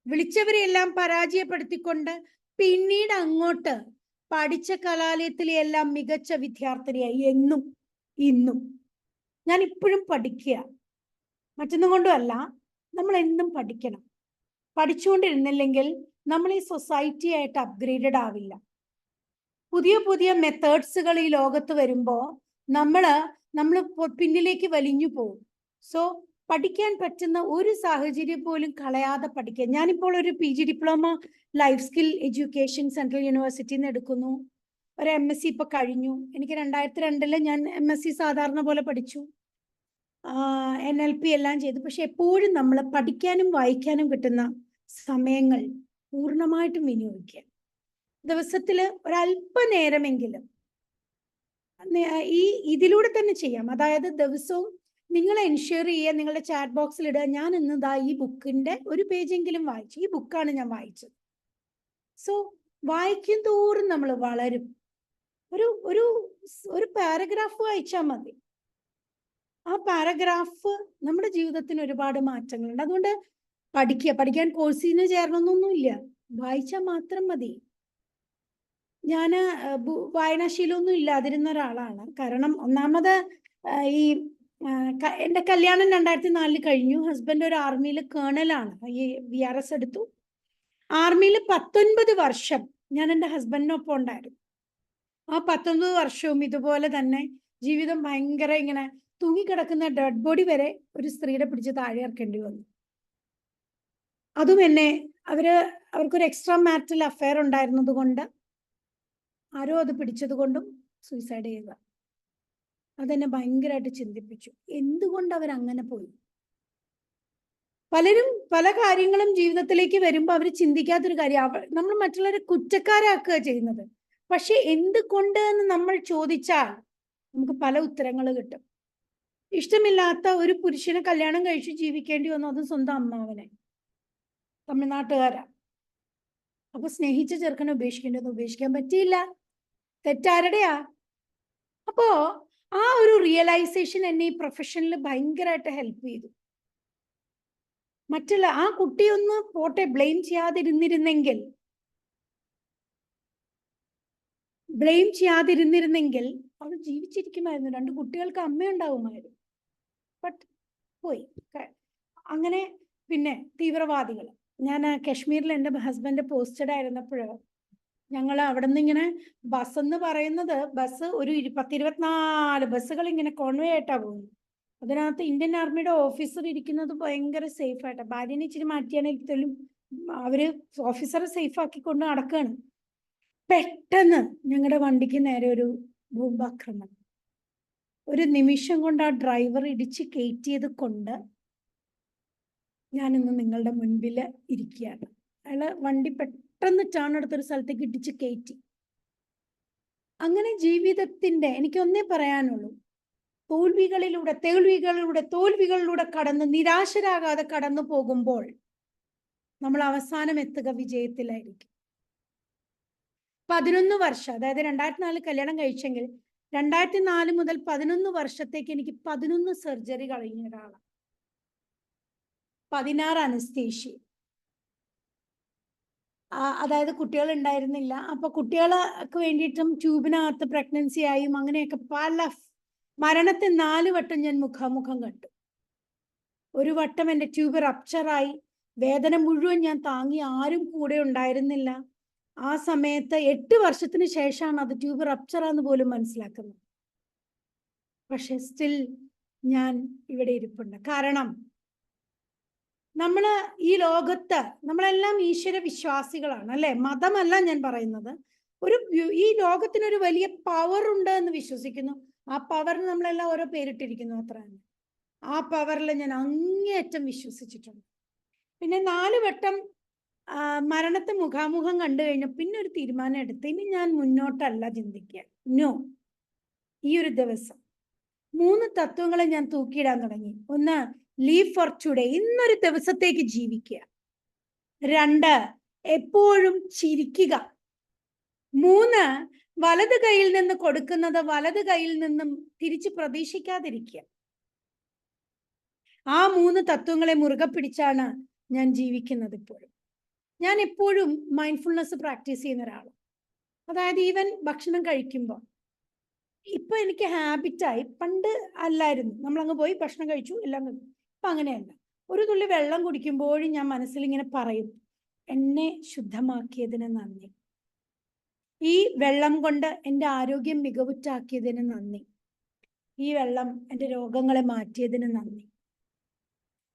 വിളിച്ചവരെയെല്ലാം പരാജയപ്പെടുത്തിക്കൊണ്ട് പിന്നീട് അങ്ങോട്ട് പഠിച്ച കലാലയത്തിലെ എല്ലാം മികച്ച വിദ്യാർത്ഥിനിയായി. എന്നും ഇന്നും ഞാൻ ഇപ്പോഴും പഠിക്കുക. മറ്റൊന്നും കൊണ്ടും അല്ല, നമ്മൾ എന്നും പഠിക്കണം. പഠിച്ചുകൊണ്ടിരുന്നില്ലെങ്കിൽ നമ്മൾ ഈ സൊസൈറ്റി ആയിട്ട് അപ്ഗ്രേഡഡ് ആവില്ല. പുതിയ പുതിയ മെത്തേഡ്സുകൾ ഈ ലോകത്ത് വരുമ്പോ നമ്മൾ പിന്നിലേക്ക് വലിഞ്ഞു പോകും. സോ പഠിക്കാൻ പറ്റുന്ന ഒരു സാഹചര്യം പോലും കളയാതെ പഠിക്കുക. ഞാനിപ്പോൾ ഒരു PG diploma life skill education central യൂണിവേഴ്സിറ്റിയിൽ നിന്ന് എടുക്കുന്നു. ഒരു MSc ഇപ്പൊ കഴിഞ്ഞു. എനിക്ക് 2002 ഞാൻ MSc സാധാരണ പോലെ പഠിച്ചു, NLP എല്ലാം ചെയ്തു. പക്ഷെ എപ്പോഴും നമ്മൾ പഠിക്കാനും വായിക്കാനും കിട്ടുന്ന സമയങ്ങൾ പൂർണ്ണമായിട്ടും വിനിയോഗിക്കുക. ദിവസത്തില് ഒരല്പനേരമെങ്കിലും ഇതിലൂടെ തന്നെ ചെയ്യാം. അതായത് ദിവസവും നിങ്ങൾ എൻഷുർ ചെയ്യുക, നിങ്ങളുടെ ചാറ്റ് ബോക്സിൽ ഇടുക, ഞാൻ ഇന്ന് ഈ ബുക്കിന്റെ ഒരു പേജെങ്കിലും വായിച്ചു, ഈ ബുക്കാണ് ഞാൻ വായിച്ചത്. സോ വായിക്കും തോറും നമ്മൾ വളരും. ഒരു പാരഗ്രാഫ് വായിച്ചാൽ മതി, ആ പാരഗ്രാഫ് നമ്മുടെ ജീവിതത്തിന് ഒരുപാട് മാറ്റങ്ങളുണ്ട്. അതുകൊണ്ട് പഠിക്കാൻ കോഴ്സിന് ചേരണമെന്നൊന്നുമില്ല, വായിച്ചാൽ മാത്രം മതി. ഞാൻ വായനാശീലമൊന്നും ഇല്ലാതിരുന്ന ഒരാളാണ്. കാരണം ഒന്നാമത് ഈ എന്റെ കല്യാണം 2004 കഴിഞ്ഞു. ഹസ്ബൻഡ് ഒരു ആർമിയിൽ കേണലാണ്, ഈ VRS എടുത്തു. ആർമിയിൽ 19 വർഷം ഞാൻ എൻ്റെ ഹസ്ബൻഡിനൊപ്പം ഉണ്ടായിരുന്നു. ആ 19 വർഷവും ഇതുപോലെ തന്നെ ജീവിതം ഭയങ്കര ഇങ്ങനെ തൂങ്ങിക്കിടക്കുന്ന ഡെഡ് ബോഡി വരെ ഒരു സ്ത്രീയുടെ പിടിച്ച് താഴെ ഇറക്കേണ്ടി വന്നു. അതും എന്നെ അവർക്കൊരു എക്സ്ട്രാ മാരിറ്റൽ അഫയർ ഉണ്ടായിരുന്നത് കൊണ്ട് ആരോ അത് പിടിച്ചത് കൊണ്ടും സൂയിസൈഡ് ചെയ്ത. അതെന്നെ ഭയങ്കരമായിട്ട് ചിന്തിപ്പിച്ചു. എന്തുകൊണ്ട് അവരങ്ങനെ പോയി? പലരും പല കാര്യങ്ങളും ജീവിതത്തിലേക്ക് വരുമ്പോൾ അവർ ചിന്തിക്കാത്തൊരു കാര്യം, നമ്മൾ മറ്റുള്ളവരെ കുറ്റക്കാരാക്കുക ചെയ്യുന്നത്. പക്ഷെ എന്തുകൊണ്ട് എന്ന് നമ്മൾ ചോദിച്ചാൽ നമുക്ക് പല ഉത്തരങ്ങൾ കിട്ടും. ഇഷ്ടമില്ലാത്ത ഒരു പുരുഷനെ കല്യാണം കഴിച്ച് ജീവിക്കേണ്ടി വന്നു, അതും സ്വന്തം അമ്മാവനെ, തമിഴ്നാട്ടുകാരാ. അപ്പൊ സ്നേഹിച്ച ചെറുക്കനെ ഉപേക്ഷിക്കേണ്ടത് ഉപേക്ഷിക്കാൻ പറ്റിയില്ല. തെറ്റാരുടെയാ? അപ്പോ ആ ഒരു റിയലൈസേഷൻ എന്നെ ഈ പ്രൊഫഷനിൽ ഭയങ്കരമായിട്ട് ഹെൽപ്പ് ചെയ്തു. മറ്റുള്ള ആ കുട്ടിയൊന്ന് പോട്ടെ, ബ്ലെയിം ചെയ്യാതിരുന്നിരുന്നെങ്കിൽ അവൾ ജീവിച്ചിരിക്കുമായിരുന്നു, 2 കുട്ടികൾക്ക് അമ്മയുണ്ടാവുമായിരുന്നു. ബട്ട് പോയി. അങ്ങനെ പിന്നെ തീവ്രവാദികൾ. ഞാൻ കശ്മീരിൽ എൻ്റെ ഹസ്ബൻഡ് പോസ്റ്റഡ് ആയിരുന്നപ്പോൾ ഞങ്ങൾ അവിടെ നിന്ന് ഇങ്ങനെ ബസ് എന്ന് പറയുന്നത്, ബസ് ഒരു 10-24 ബസ്സുകൾ ഇങ്ങനെ കോൺവേ ആയിട്ടാ പോകുന്നത്. അതിനകത്ത് ഇന്ത്യൻ ആർമിയുടെ ഓഫീസർ ഇരിക്കുന്നത് ഭയങ്കര സേഫ് ആയിട്ടാണ്. ഭാര്യനെ ഇച്ചിരി മാറ്റിയാണെങ്കിലും അവര് ഓഫീസറെ സേഫ് ആക്കിക്കൊണ്ട് നടക്കുകയാണ്. പെട്ടെന്ന് ഞങ്ങളുടെ വണ്ടിക്ക് നേരെ ഒരു ബോംബാക്രമണം. ഒരു നിമിഷം കൊണ്ട് ആ ഡ്രൈവർ ഇടിച്ച് കയറ്റിയത് കൊണ്ട് ഞാനിന്ന് നിങ്ങളുടെ മുൻപിൽ ഇരിക്കുകയാണ്. അയാള് വണ്ടി പെട്ടെന്ന് ടേൺ എടുത്തൊരു സ്ഥലത്തേക്ക് ഇടിച്ച് കയറ്റി. അങ്ങനെ ജീവിതത്തിന്റെ എനിക്കൊന്നേ പറയാനുള്ളൂ, തോൽവികളിലൂടെ കടന്ന് നിരാശരാകാതെ കടന്നു പോകുമ്പോൾ നമ്മൾ അവസാനം എത്തുക വിജയത്തിലായിരിക്കും. 11 വർഷം, അതായത് 2004 കല്യാണം കഴിച്ചെങ്കിൽ 2004 മുതൽ 11 വർഷത്തേക്ക് എനിക്ക് 11 സർജറി കഴിഞ്ഞ ഒരാളാണ്. 16 അനസ്തേഷ്യ. അതായത് കുട്ടികൾ ഉണ്ടായിരുന്നില്ല. അപ്പൊ കുട്ടികൾക്ക് വേണ്ടിയിട്ടും ട്യൂബിനകത്ത് പ്രഗ്നൻസി ആയും അങ്ങനെയൊക്കെ പല മരണത്തെ 4 വട്ടം ഞാൻ മുഖാമുഖം കണ്ടു. ഒരു വട്ടം എൻ്റെ ട്യൂബ് റപ്ചറായി, വേദന മുഴുവൻ ഞാൻ താങ്ങി, ആരും കൂടെ ഉണ്ടായിരുന്നില്ല. ആ സമയത്ത് 8 വർഷത്തിന് ശേഷമാണ് അത് ട്യൂബ് റപ്ചറാന്ന് പോലും മനസ്സിലാക്കുന്നത്. പക്ഷെ സ്റ്റിൽ ഞാൻ ഇവിടെ ഇരിപ്പുണ്ട്. കാരണം നമ്മള് ഈ ലോകത്ത് നമ്മളെല്ലാം ഈശ്വര വിശ്വാസികളാണ്, അല്ലെ? മതമല്ല ഞാൻ പറയുന്നത്. ഈ ലോകത്തിനൊരു വലിയ പവർ ഉണ്ട് എന്ന് വിശ്വസിക്കുന്നു. ആ പവറിന് നമ്മളെല്ലാം ഓരോ പേരിട്ടിരിക്കുന്നു, അത്ര തന്നെ. ആ പവറിൽ ഞാൻ അങ്ങേയറ്റം വിശ്വസിച്ചിട്ടുണ്ട്. പിന്നെ 4 വട്ടം മരണത്തെ മുഖാമുഖം കണ്ടു കഴിഞ്ഞു. പിന്നെ ഒരു തീരുമാനം എടുത്ത്, ഇനി ഞാൻ മുന്നോട്ടല്ല ചിന്തിക്കുക. നോ, ഈ ഒരു ദിവസം 3 തത്വങ്ങളെ ഞാൻ തൂക്കിയിടാൻ തുടങ്ങി. 1, ലീവ് ഫോർ ടുഡേ, ഇന്നൊരു ദിവസത്തേക്ക് ജീവിക്കുക. 2, എപ്പോഴും ചിരിക്കുക. 3, വലത് കൈയിൽ നിന്ന് കൊടുക്കുന്നത് വലത് കൈയിൽ നിന്നും തിരിച്ച് പ്രതീക്ഷിക്കാതിരിക്കുക. ആ 3 തത്വങ്ങളെ മുറുകെ പിടിച്ചാണ് ഞാൻ ജീവിക്കുന്നത്. ഞാൻ എപ്പോഴും മൈൻഡ്ഫുൾനെസ് പ്രാക്ടീസ് ചെയ്യുന്ന ഒരാളാണ്. അതായത് ഈവൻ ഭക്ഷണം കഴിക്കുമ്പോൾ ഇപ്പൊ എനിക്ക് ഹാബിറ്റായി. പണ്ട് അല്ലായിരുന്നു, നമ്മളങ്ങ് പോയി ഭക്ഷണം കഴിച്ചു എല്ലാം. ഇപ്പൊ അങ്ങനെയല്ല. ഒരു തുള്ളി വെള്ളം കുടിക്കുമ്പോഴും ഞാൻ മനസ്സിൽ ഇങ്ങനെ പറയും, എന്നെ ശുദ്ധമാക്കിയതിന് നന്ദി, ഈ വെള്ളം കൊണ്ട് എൻ്റെ ആരോഗ്യം മികവുറ്റാക്കിയതിന് നന്ദി, ഈ വെള്ളം എൻ്റെ രോഗങ്ങളെ മാറ്റിയതിന് നന്ദി.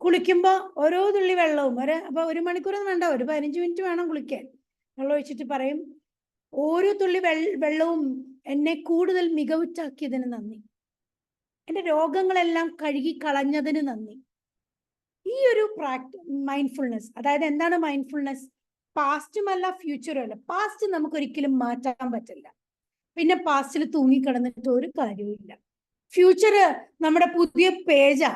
കുളിക്കുമ്പോ ഓരോ തുള്ളി വെള്ളവും അപ്പൊ 1 മണിക്കൂറൊന്നും വേണ്ട, ഒരു 15 മിനിറ്റ് വേണം കുളിക്കാൻ. വെള്ളം ഒഴിച്ചിട്ട് പറയും, ഓരോ തുള്ളി വെള്ളവും എന്നെ കൂടുതൽ മികവുറ്റാക്കിയതിന് നന്ദി, എൻ്റെ രോഗങ്ങളെല്ലാം കഴുകി കളഞ്ഞതിന് നന്ദി. ഈ ഒരു മൈൻഡ്ഫുൾനെസ്, അതായത് എന്താണ് മൈൻഡ്ഫുൾനെസ്? പാസ്റ്റുമല്ല ഫ്യൂച്ചറും അല്ല. പാസ്റ്റ് നമുക്ക് ഒരിക്കലും മാറ്റാൻ പറ്റില്ല. പിന്നെ പാസ്റ്റിൽ തൂങ്ങിക്കിടന്നിട്ട് ഒരു കാര്യവുമില്ല. ഫ്യൂച്ചറ് നമ്മുടെ പുതിയ പേജാ.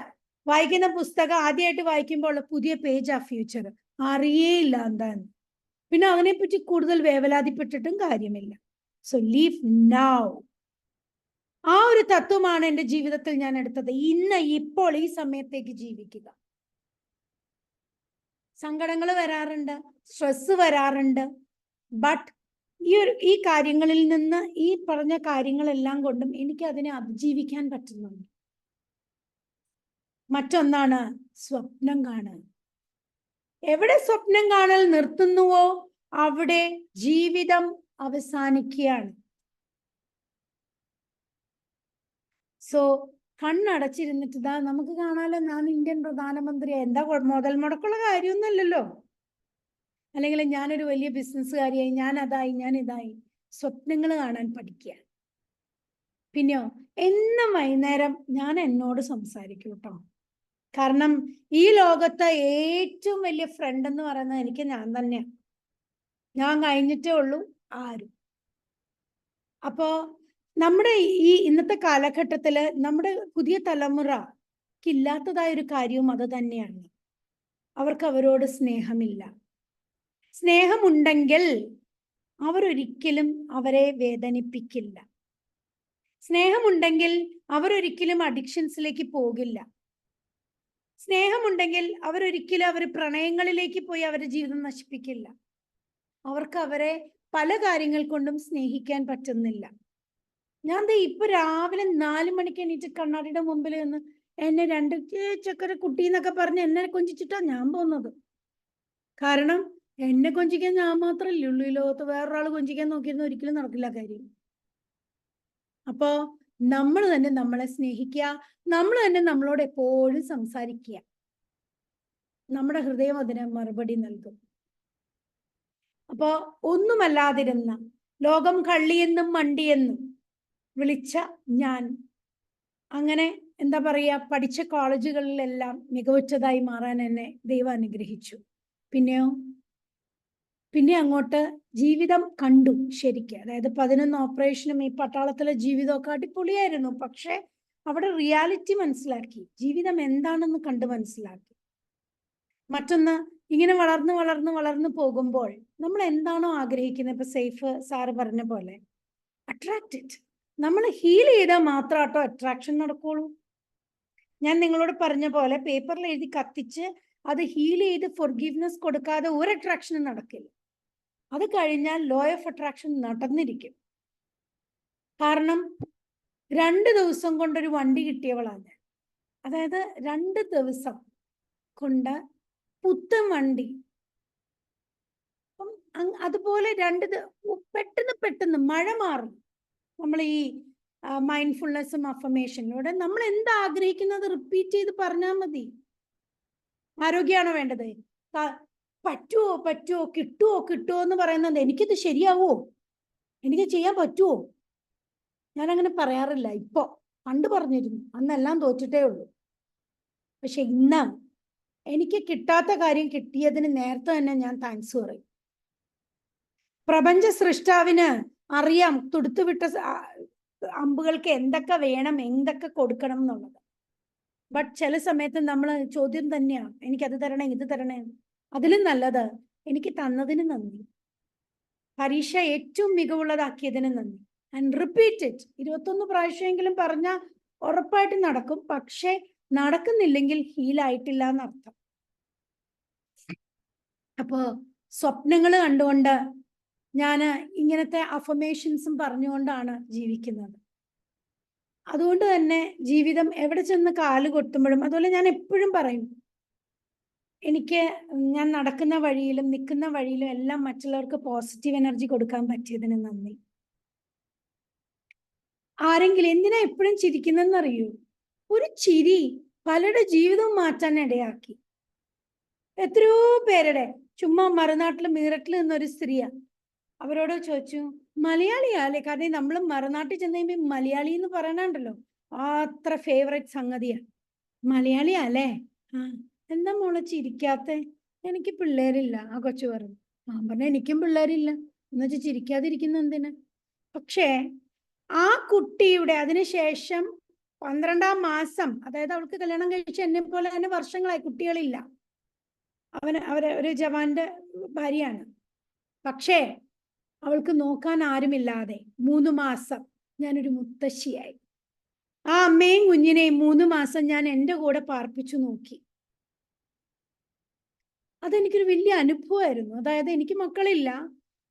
വായിക്കുന്ന പുസ്തകം ആദ്യമായിട്ട് വായിക്കുമ്പോൾ പുതിയ പേജാ ഫ്യൂച്ചർ. അറിയേയില്ല എന്താന്ന്. പിന്നെ അതിനെപ്പറ്റി കൂടുതൽ വേവലാതിപ്പെട്ടിട്ടും കാര്യമില്ല. So leave now. ആ ഒരു തത്വമാണ് എൻ്റെ ജീവിതത്തിൽ ഞാൻ എടുത്തത്. ഇപ്പോൾ ഈ സമയത്തേക്ക് ജീവിക്കുക. സങ്കടങ്ങൾ വരാറുണ്ട്, സ്ട്രെസ് വരാറുണ്ട്. ബട്ട് ഈ കാര്യങ്ങളിൽ നിന്ന്, ഈ പറഞ്ഞ കാര്യങ്ങളെല്ലാം കൊണ്ടും എനിക്ക് അതിനെ അതിജീവിക്കാൻ പറ്റുന്നുണ്ട്. മറ്റൊന്നാണ് സ്വപ്നം കാണുക. എവിടെ സ്വപ്നം കാണൽ നിർത്തുന്നുവോ അവിടെ ജീവിതം അവസാനിക്കുകയാണ്. സോ കണ്ണടച്ചിരുന്നിട്ട് നമുക്ക് കാണാലോ, ഞാൻ ഇന്ത്യൻ പ്രധാനമന്ത്രിയാ, എന്താ മുതൽ മുടക്കുള്ള കാര്യമൊന്നുമല്ലല്ലോ. അല്ലെങ്കിൽ ഞാനൊരു വലിയ ബിസിനസ്സുകാരിയായി, ഞാൻ അതായി, ഞാൻ ഇതായി. സ്വപ്നങ്ങൾ കാണാൻ പഠിക്കുക. പിന്നെയോ, എന്നും വൈകുന്നേരം ഞാൻ എന്നോട് സംസാരിക്കും കേട്ടോ. കാരണം ഈ ലോകത്തെ ഏറ്റവും വലിയ ഫ്രണ്ട് എന്ന് പറയുന്നത് എനിക്ക് ഞാൻ തന്നെയാണ്. ഞാൻ കഴിഞ്ഞിട്ടേ ഉള്ളൂ ആരും. അപ്പോ നമ്മുടെ ഈ ഇന്നത്തെ കാലഘട്ടത്തില് നമ്മുടെ പുതിയ തലമുറക്ക് ഇല്ലാത്തതായ ഒരു കാര്യവും അത് തന്നെയാണ്. അവർക്ക് അവരോട് സ്നേഹമില്ല. സ്നേഹമുണ്ടെങ്കിൽ അവരൊരിക്കലും അവരെ വേദനിപ്പിക്കില്ല. സ്നേഹമുണ്ടെങ്കിൽ അവരൊരിക്കലും അഡിക്ഷൻസിലേക്ക് പോകില്ല. സ്നേഹമുണ്ടെങ്കിൽ അവരൊരിക്കലും അവർ പ്രണയങ്ങളിലേക്ക് പോയി അവരുടെ ജീവിതം നശിപ്പിക്കില്ല. അവർക്ക് അവരെ പല കാര്യങ്ങൾ കൊണ്ടും സ്നേഹിക്കാൻ പറ്റുന്നില്ല. ഞാൻ ഇപ്പൊ രാവിലെ 4 മണിക്ക് എണീറ്റ് കണ്ണാടിയുടെ മുമ്പിൽ നിന്ന് എന്നെ 2 ചക്കര കുട്ടി എന്നൊക്കെ പറഞ്ഞ് എന്നെ കൊഞ്ചിച്ചിട്ടാ ഞാൻ പോകുന്നത്. കാരണം എന്നെ കൊഞ്ചിക്കാൻ ഞാൻ മാത്രമല്ലേ ഉള്ളൂ ഈ ലോകത്ത്. വേറൊരാൾ കൊഞ്ചിക്കാൻ നോക്കിയിരുന്ന ഒരിക്കലും നടക്കില്ല കാര്യം. അപ്പോ നമ്മൾ തന്നെ നമ്മളെ സ്നേഹിക്കുക, നമ്മൾ തന്നെ നമ്മളോട് എപ്പോഴും സംസാരിക്കുക. നമ്മുടെ ഹൃദയം അതിന് മറുപടി നൽകും. അപ്പോ ഒന്നുമല്ലാതിരുന്ന, ലോകം കള്ളിയെന്നും മണ്ടിയെന്നും വിളിച്ച ഞാൻ അങ്ങനെ എന്താ പറയാ, പഠിച്ച കോളേജുകളിലെല്ലാം മികവുറ്റതായി മാറാൻ എന്നെ ദൈവം അനുഗ്രഹിച്ചു. പിന്നെ അങ്ങോട്ട് ജീവിതം കണ്ടു ശരിക്കും. അതായത് 11 ഓപ്പറേഷനും ഈ പട്ടാളത്തിലെ ജീവിതമൊക്കെ അടിപൊളിയായിരുന്നു. പക്ഷെ അവിടെ റിയാലിറ്റി മനസ്സിലാക്കി, ജീവിതം എന്താണെന്ന് കണ്ടു മനസ്സിലാക്കി. മറ്റൊന്ന്, ഇങ്ങനെ വളർന്നു പോകുമ്പോൾ നമ്മൾ എന്താണോ ആഗ്രഹിക്കുന്നത്, ഇപ്പൊ സേഫ് സാറ് പറഞ്ഞ പോലെ അട്രാക്റ്റഡ്. നമ്മൾ ഹീൽ ചെയ്താൽ മാത്രമാട്ടോ അട്രാക്ഷൻ നടക്കുള്ളൂ. ഞാൻ നിങ്ങളോട് പറഞ്ഞ പോലെ പേപ്പറിൽ എഴുതി കത്തിച്ച് അത് ഹീൽ ചെയ്ത് ഫോർഗിവ്നെസ് കൊടുക്കാതെ ഒരു അട്രാക്ഷനും നടക്കില്ല. അത് കഴിഞ്ഞാൽ ലോ ഓഫ് അട്രാക്ഷൻ നടന്നിരിക്കും. കാരണം 2 ദിവസം കൊണ്ടൊരു വണ്ടി കിട്ടിയവളാണ് ഞാൻ. അതായത് 2 ദിവസം കൊണ്ട് പുത്തൻ വണ്ടി. അതുപോലെ പെട്ടെന്ന് മഴ മാറും. നമ്മൾ ഈ മൈൻഡ്ഫുൾനെസ്സും അഫർമേഷനിലൂടെ നമ്മൾ എന്താ ആഗ്രഹിക്കുന്നത് റിപ്പീറ്റ് ചെയ്ത് പറഞ്ഞാൽ മതി. ആരോഗ്യമാണോ വേണ്ടത്? പറ്റുമോ കിട്ടുമോ എന്ന് പറയുന്നത് എനിക്കിത് ശരിയാവോ, എനിക്ക് ചെയ്യാൻ പറ്റുമോ? ഞാൻ അങ്ങനെ പറയാറില്ല. ഇപ്പൊ പണ്ട് പറഞ്ഞിരുന്നു, അന്നെല്ലാം തോറ്റിട്ടേ ഉള്ളൂ. പക്ഷെ ഇന്ന് എനിക്ക് കിട്ടാത്ത കാര്യം കിട്ടിയതിന് നേരത്തെ തന്നെ ഞാൻ താങ്ക്സ് പറയും. പ്രപഞ്ച സൃഷ്ടാവിന് അറിയാം തുടുത്തുവിട്ട അമ്പുകൾക്ക് എന്തൊക്കെ വേണം, എന്തൊക്കെ കൊടുക്കണം എന്നുള്ളത്. ബട്ട് ചില സമയത്ത് നമ്മൾ ചോദ്യം തന്നെയാണ്, എനിക്കത് തരണേ ഇത് തരണേ. അതിലും നല്ലത് എനിക്ക് തന്നതിന് നന്ദി, പരീക്ഷ ഏറ്റവും മികവുള്ളതാക്കിയതിന് നന്ദി. And repeat it. 21 പ്രാവശ്യമെങ്കിലും പറഞ്ഞാൽ ഉറപ്പായിട്ട് നടക്കും. പക്ഷെ നടക്കുന്നില്ലെങ്കിൽ ഹീലായിട്ടില്ല എന്നർത്ഥം. അപ്പോ സ്വപ്നങ്ങൾ കണ്ടുകൊണ്ട് ഞാൻ ഇങ്ങനത്തെ അഫർമേഷൻസും പറഞ്ഞുകൊണ്ടാണ് ജീവിക്കുന്നത്. അതുകൊണ്ട് തന്നെ ജീവിതം എവിടെ ചെന്ന് കാല് കൊട്ടുമ്പോഴും, അതുപോലെ ഞാൻ എപ്പോഴും പറയും, ഞാൻ നടക്കുന്ന വഴിയിലും നിൽക്കുന്ന വഴിയിലും എല്ലാം മറ്റുള്ളവർക്ക് പോസിറ്റീവ് എനർജി കൊടുക്കാൻ പറ്റിയതിന് നന്ദി. ആരെങ്കിലും എന്തിനാ എപ്പോഴും ചിരിക്കുന്നറിയൂ? ഒരു ചിരി പലരുടെ ജീവിതവും മാറ്റാൻ ഇടയാക്കി. എത്രയോ പേരുടെ, ചുമ്മാ മറുനാട്ടിൽ മീററ്റിൽ നിന്നൊരു സ്ത്രീയാ, അവരോട് ചോദിച്ചു മലയാളിയാല്ലേ? കാരണം നമ്മൾ മറുനാട്ടിൽ ചെന്ന് കഴിയുമ്പോൾ മലയാളി എന്ന് പറയണുണ്ടല്ലോ, അത്ര ഫേവറേറ്റ് സംഗതിയാണ്. മലയാളിയല്ലേ? എന്താ മോളെ ചിരിക്കാത്തെ? എനിക്ക് പിള്ളേരില്ല. ആ കൊച്ചു പറഞ്ഞു. പറഞ്ഞ എനിക്കും പിള്ളേരില്ല, എന്നുവെച്ചാൽ ചിരിക്കാതിരിക്കുന്ന എന്തിനാ? പക്ഷേ ആ കുട്ടിയുടെ അതിനുശേഷം 12-ാം മാസം, അതായത് അവൾക്ക് കല്യാണം കഴിച്ച് എന്നെ പോലെ തന്നെ വർഷങ്ങളായി, കുട്ടികളില്ല. അവരെ ഒരു ജവാന്റെ ഭാര്യയാണ്. പക്ഷേ അവൾക്ക് നോക്കാൻ ആരുമില്ലാതെ 3 മാസം ഞാനൊരു മുത്തശ്ശിയായി. ആ അമ്മയും കുഞ്ഞിനെയും 3 മാസം ഞാൻ എൻ്റെ കൂടെ പാർപ്പിച്ചു നോക്കി. അതെനിക്കൊരു വലിയ അനുഭവമായിരുന്നു. അതായത് എനിക്ക് മക്കളില്ല,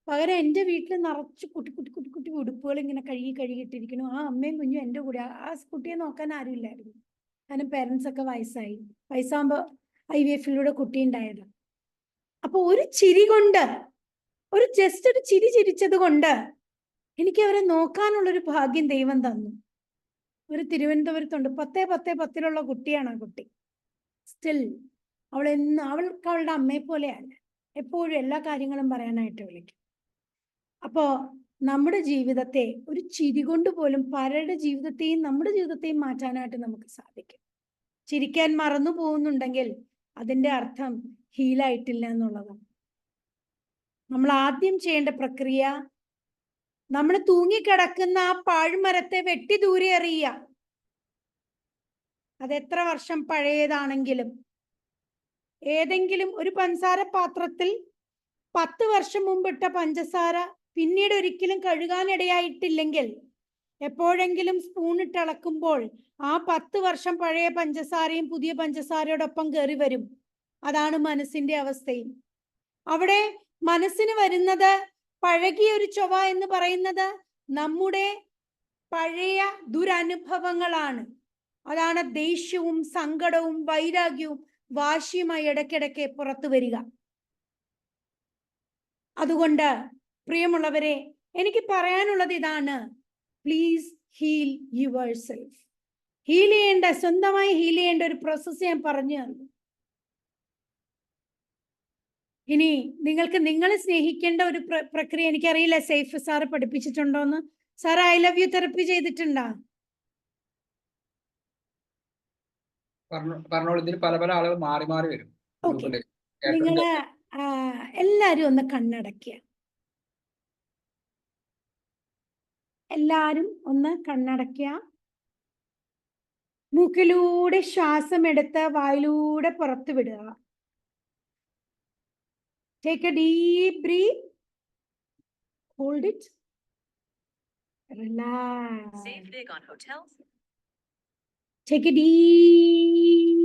പകരം എൻ്റെ വീട്ടിൽ നിറച്ച് കുട്ടി ഉടുപ്പുകൾ ഇങ്ങനെ കഴുകിയിട്ടിരിക്കുന്നു. ആ അമ്മയും കുഞ്ഞും എൻ്റെ കൂടെ. ആ കുട്ടിയെ നോക്കാൻ ആരുമില്ലായിരുന്നു. കാരണം പേരൻസ് ഒക്കെ വയസ്സാകുമ്പോൾ IVF-ലൂടെ കുട്ടി ഉണ്ടായത്. അപ്പൊ ഒരു ചിരി കൊണ്ട്, ഒരു ചിരി ചിരിച്ചത് കൊണ്ട് എനിക്ക് അവരെ നോക്കാനുള്ളൊരു ഭാഗ്യം ദൈവം തന്നു. ഒരു തിരുവനന്തപുരത്തുണ്ട്, 10-10-10 കുട്ടിയാണ് ആ കുട്ടി. സ്റ്റിൽ അവൾക്ക് അവളുടെ അമ്മയെ പോലെയല്ല. എപ്പോഴും എല്ലാ കാര്യങ്ങളും പറയാനായിട്ട് വിളിക്കും. അപ്പോ നമ്മുടെ ജീവിതത്തെ ഒരു ചിരി കൊണ്ട് പോലും പലരുടെ ജീവിതത്തെയും നമ്മുടെ ജീവിതത്തെയും മാറ്റാനായിട്ട് നമുക്ക് സാധിക്കും. ചിരിക്കാൻ മറന്നു പോകുന്നുണ്ടെങ്കിൽ അതിന്റെ അർത്ഥം ഹീലായിട്ടില്ല എന്നുള്ളതാണ്. നമ്മൾ ആദ്യം ചെയ്യേണ്ട പ്രക്രിയ, നമ്മൾ തൂങ്ങിക്കിടക്കുന്ന ആ പാഴ്മരത്തെ വെട്ടി ദൂരെ എറിയുക. അത് എത്ര വർഷം പഴയതാണെങ്കിലും, ഏതെങ്കിലും ഒരു പഞ്ചസാര പാത്രത്തിൽ 10 വർഷം മുമ്പിട്ട പഞ്ചസാര പിന്നീട് ഒരിക്കലും കഴുകാനിടയായിട്ടില്ലെങ്കിൽ എപ്പോഴെങ്കിലും സ്പൂണിട്ട് ഇളക്കുമ്പോൾ ആ 10 വർഷം പഴയ പഞ്ചസാരയും പുതിയ പഞ്ചസാരയോടൊപ്പം കയറി വരും. അതാണ് മനസ്സിന്റെ അവസ്ഥയും. അവിടെ മനസ്സിന് വരുന്നത് പഴകിയ ഒരു ചൊവ എന്ന് പറയുന്നത് നമ്മുടെ പഴയ ദുരനുഭവങ്ങളാണ്. അതാണ് ദേഷ്യവും സങ്കടവും വൈരാഗ്യവും വാശിയുമായി ഇടയ്ക്കിടയ്ക്ക് പുറത്തു വരിക. അതുകൊണ്ട് പ്രിയമുള്ളവരെ, എനിക്ക് പറയാനുള്ളത് ഇതാണ്: please heal yourself. Heal ചെയ്യേണ്ട, സ്വന്തമായി ഹീൽ ചെയ്യേണ്ട ഒരു പ്രോസസ്സ് ഞാൻ പറഞ്ഞു തന്നു. ഇനി നിങ്ങൾക്ക് നിങ്ങളെ സ്നേഹിക്കേണ്ട ഒരു പ്രക്രിയ, എനിക്കറിയില്ല സേഫ് സാറ് പഠിപ്പിച്ചിട്ടുണ്ടോന്ന്. Sir I love you therapy ചെയ്തിട്ടുണ്ടോ? പറഞ്ഞോളൂ. ഇതിൽ പല പല ആളുകൾ മാറി മാറി വരും. ഓക്കെ, നിങ്ങള് എല്ലാരും ഒന്ന് കണ്ണടയ്ക്കുക. എല്ലാരും ഒന്ന് കണ്ണടയ്ക്കുക. മൂക്കിലൂടെ ശ്വാസം എടുത്ത് വായിലൂടെ പുറത്തു വിടുക. Take a deep breath. Hold it. Relax. Save big on hotels. Take a deep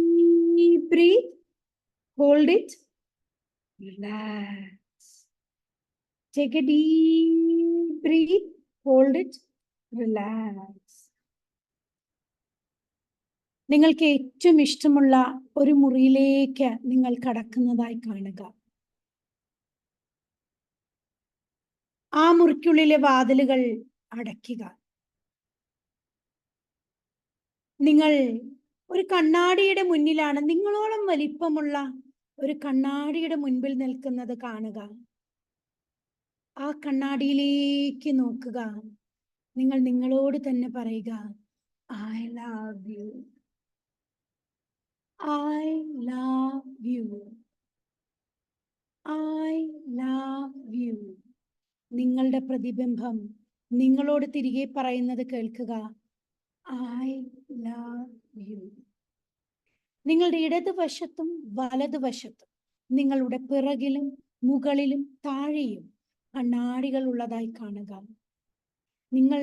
breath. Hold it. Relax. Take a deep breath. Hold it. Relax. നിങ്ങൾക്ക് ഏറ്റവും ഇഷ്ടമുള്ള ഒരു മുറിയിലേക്ക് നിങ്ങൾ കടക്കുന്നതായി കാണുക. ആ മുറിക്കുള്ളിലെ വാതിലുകൾ അടയ്ക്കുക. നിങ്ങൾ ഒരു കണ്ണാടിയുടെ മുന്നിലാണ്, നിങ്ങളോളം വലിപ്പമുള്ള ഒരു കണ്ണാടിയുടെ മുൻപിൽ നിൽക്കുന്നത് കാണുക. ആ കണ്ണാടിയിലേക്ക് നോക്കുക. നിങ്ങൾ നിങ്ങളോട് തന്നെ പറയുക, I love you, I love you, I love U. നിങ്ങളുടെ പ്രതിബിംബം നിങ്ങളോട് തിരികെ പറയുന്നത് കേൾക്കുക, ഐ ലവ് യു. നിങ്ങളുടെ ഇടതുവശത്തും വലതുവശത്തും, നിങ്ങളുടെ പിറകിലും മുകളിലും താഴെയും കണ്ണാടികൾ ഉള്ളതായി കാണുക. നിങ്ങൾ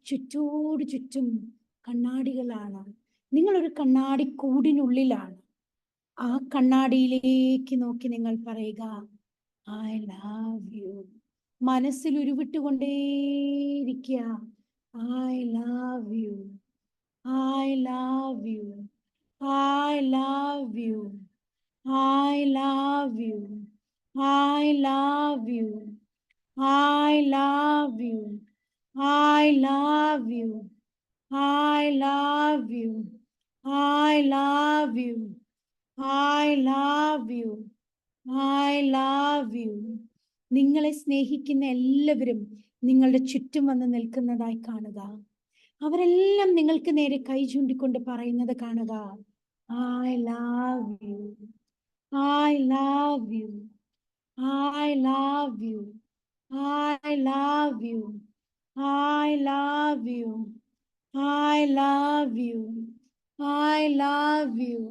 ചുറ്റോട് ചുറ്റും കണ്ണാടികളാണ്. നിങ്ങളൊരു കണ്ണാടിക്കൂടിനുള്ളിലാണ്. ആ കണ്ണാടിയിലേക്ക് നോക്കി നിങ്ങൾ പറയുക, ഐ ലവ് യു. മനസ്സിൽ ഉരുവിട്ടുകൊണ്ടേയിരിക്കുക, I love you, I love you, I love you, I love you, I love you, I love you, I love you, I love you, I love you, I love you, I love you. നിങ്ങളെ സ്നേഹിക്കുന്ന എല്ലാവരും നിങ്ങളുടെ ചുറ്റും വന്ന് നിൽക്കുന്നതായി കാണുക. അവരെല്ലാം നിങ്ങൾക്ക് നേരെ കൈ ചൂണ്ടിക്കൊണ്ട് പറയുന്നത് കാണുക, I love you, I love you, I love you, I love you, I love you, I love you, I love you,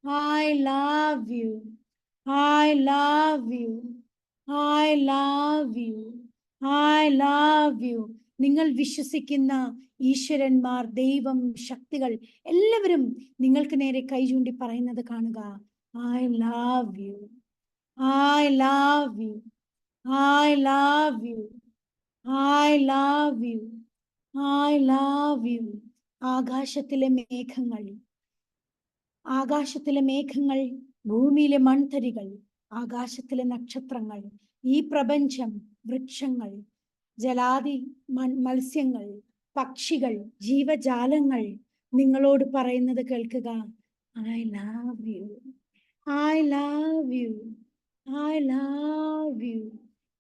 I love you, I love you, I love you, I love U. നിങ്ങൾ വിശ്വസിക്കുന്ന ഈശ്വരന്മാർ, ദൈവം, ശക്തികൾ എല്ലാവരും നിങ്ങൾക്ക് നേരെ കൈ ചൂണ്ടി പറയുന്നത് കാണുക, I love you, I love you, I love you, I love you, I love U. ആകാശത്തിലെ മേഘങ്ങൾ, ഭൂമിയിലെ മൺതരികൾ, ആകാശത്തിലെ നക്ഷത്രങ്ങൾ, ഈ പ്രപഞ്ചം, വൃക്ഷങ്ങൾ, ജലാതി മത്സ്യങ്ങൾ, പക്ഷികൾ, ജീവജാലങ്ങൾ നിങ്ങളോട് പറയുന്നത് കേൾക്കുക, I love you, I love U, I love you.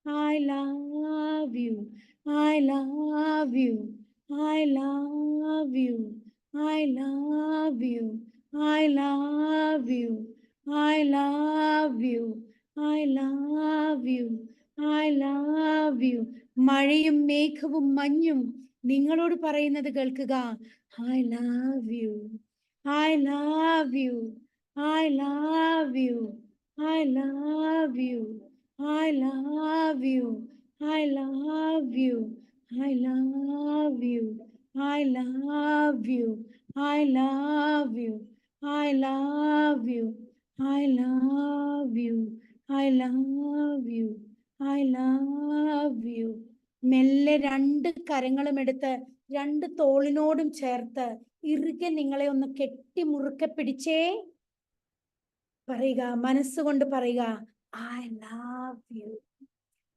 I love you. I love you. I love you. I love you. I love you. I love you. I love you. I love you. മഴയും മേഘവും മഞ്ഞും നിങ്ങളോട് പറയുന്നത് കേൾക്കുക. I love you. I love you. I love you. I love you. I love you. I love you. I love you. I love you. I love you. I love you. I love you. I love you. I love you. മെല്ലെ രണ്ട് കരങ്ങളും എടുത്ത് രണ്ട് തോളിനോടും ചേർത്ത് ഇറുകെ നിങ്ങളെ ഒന്ന് കെട്ടി മുറുക്കെ പിടിച്ചേ. പറയുക, മനസ്സുകൊണ്ട് പറയുക, I love you.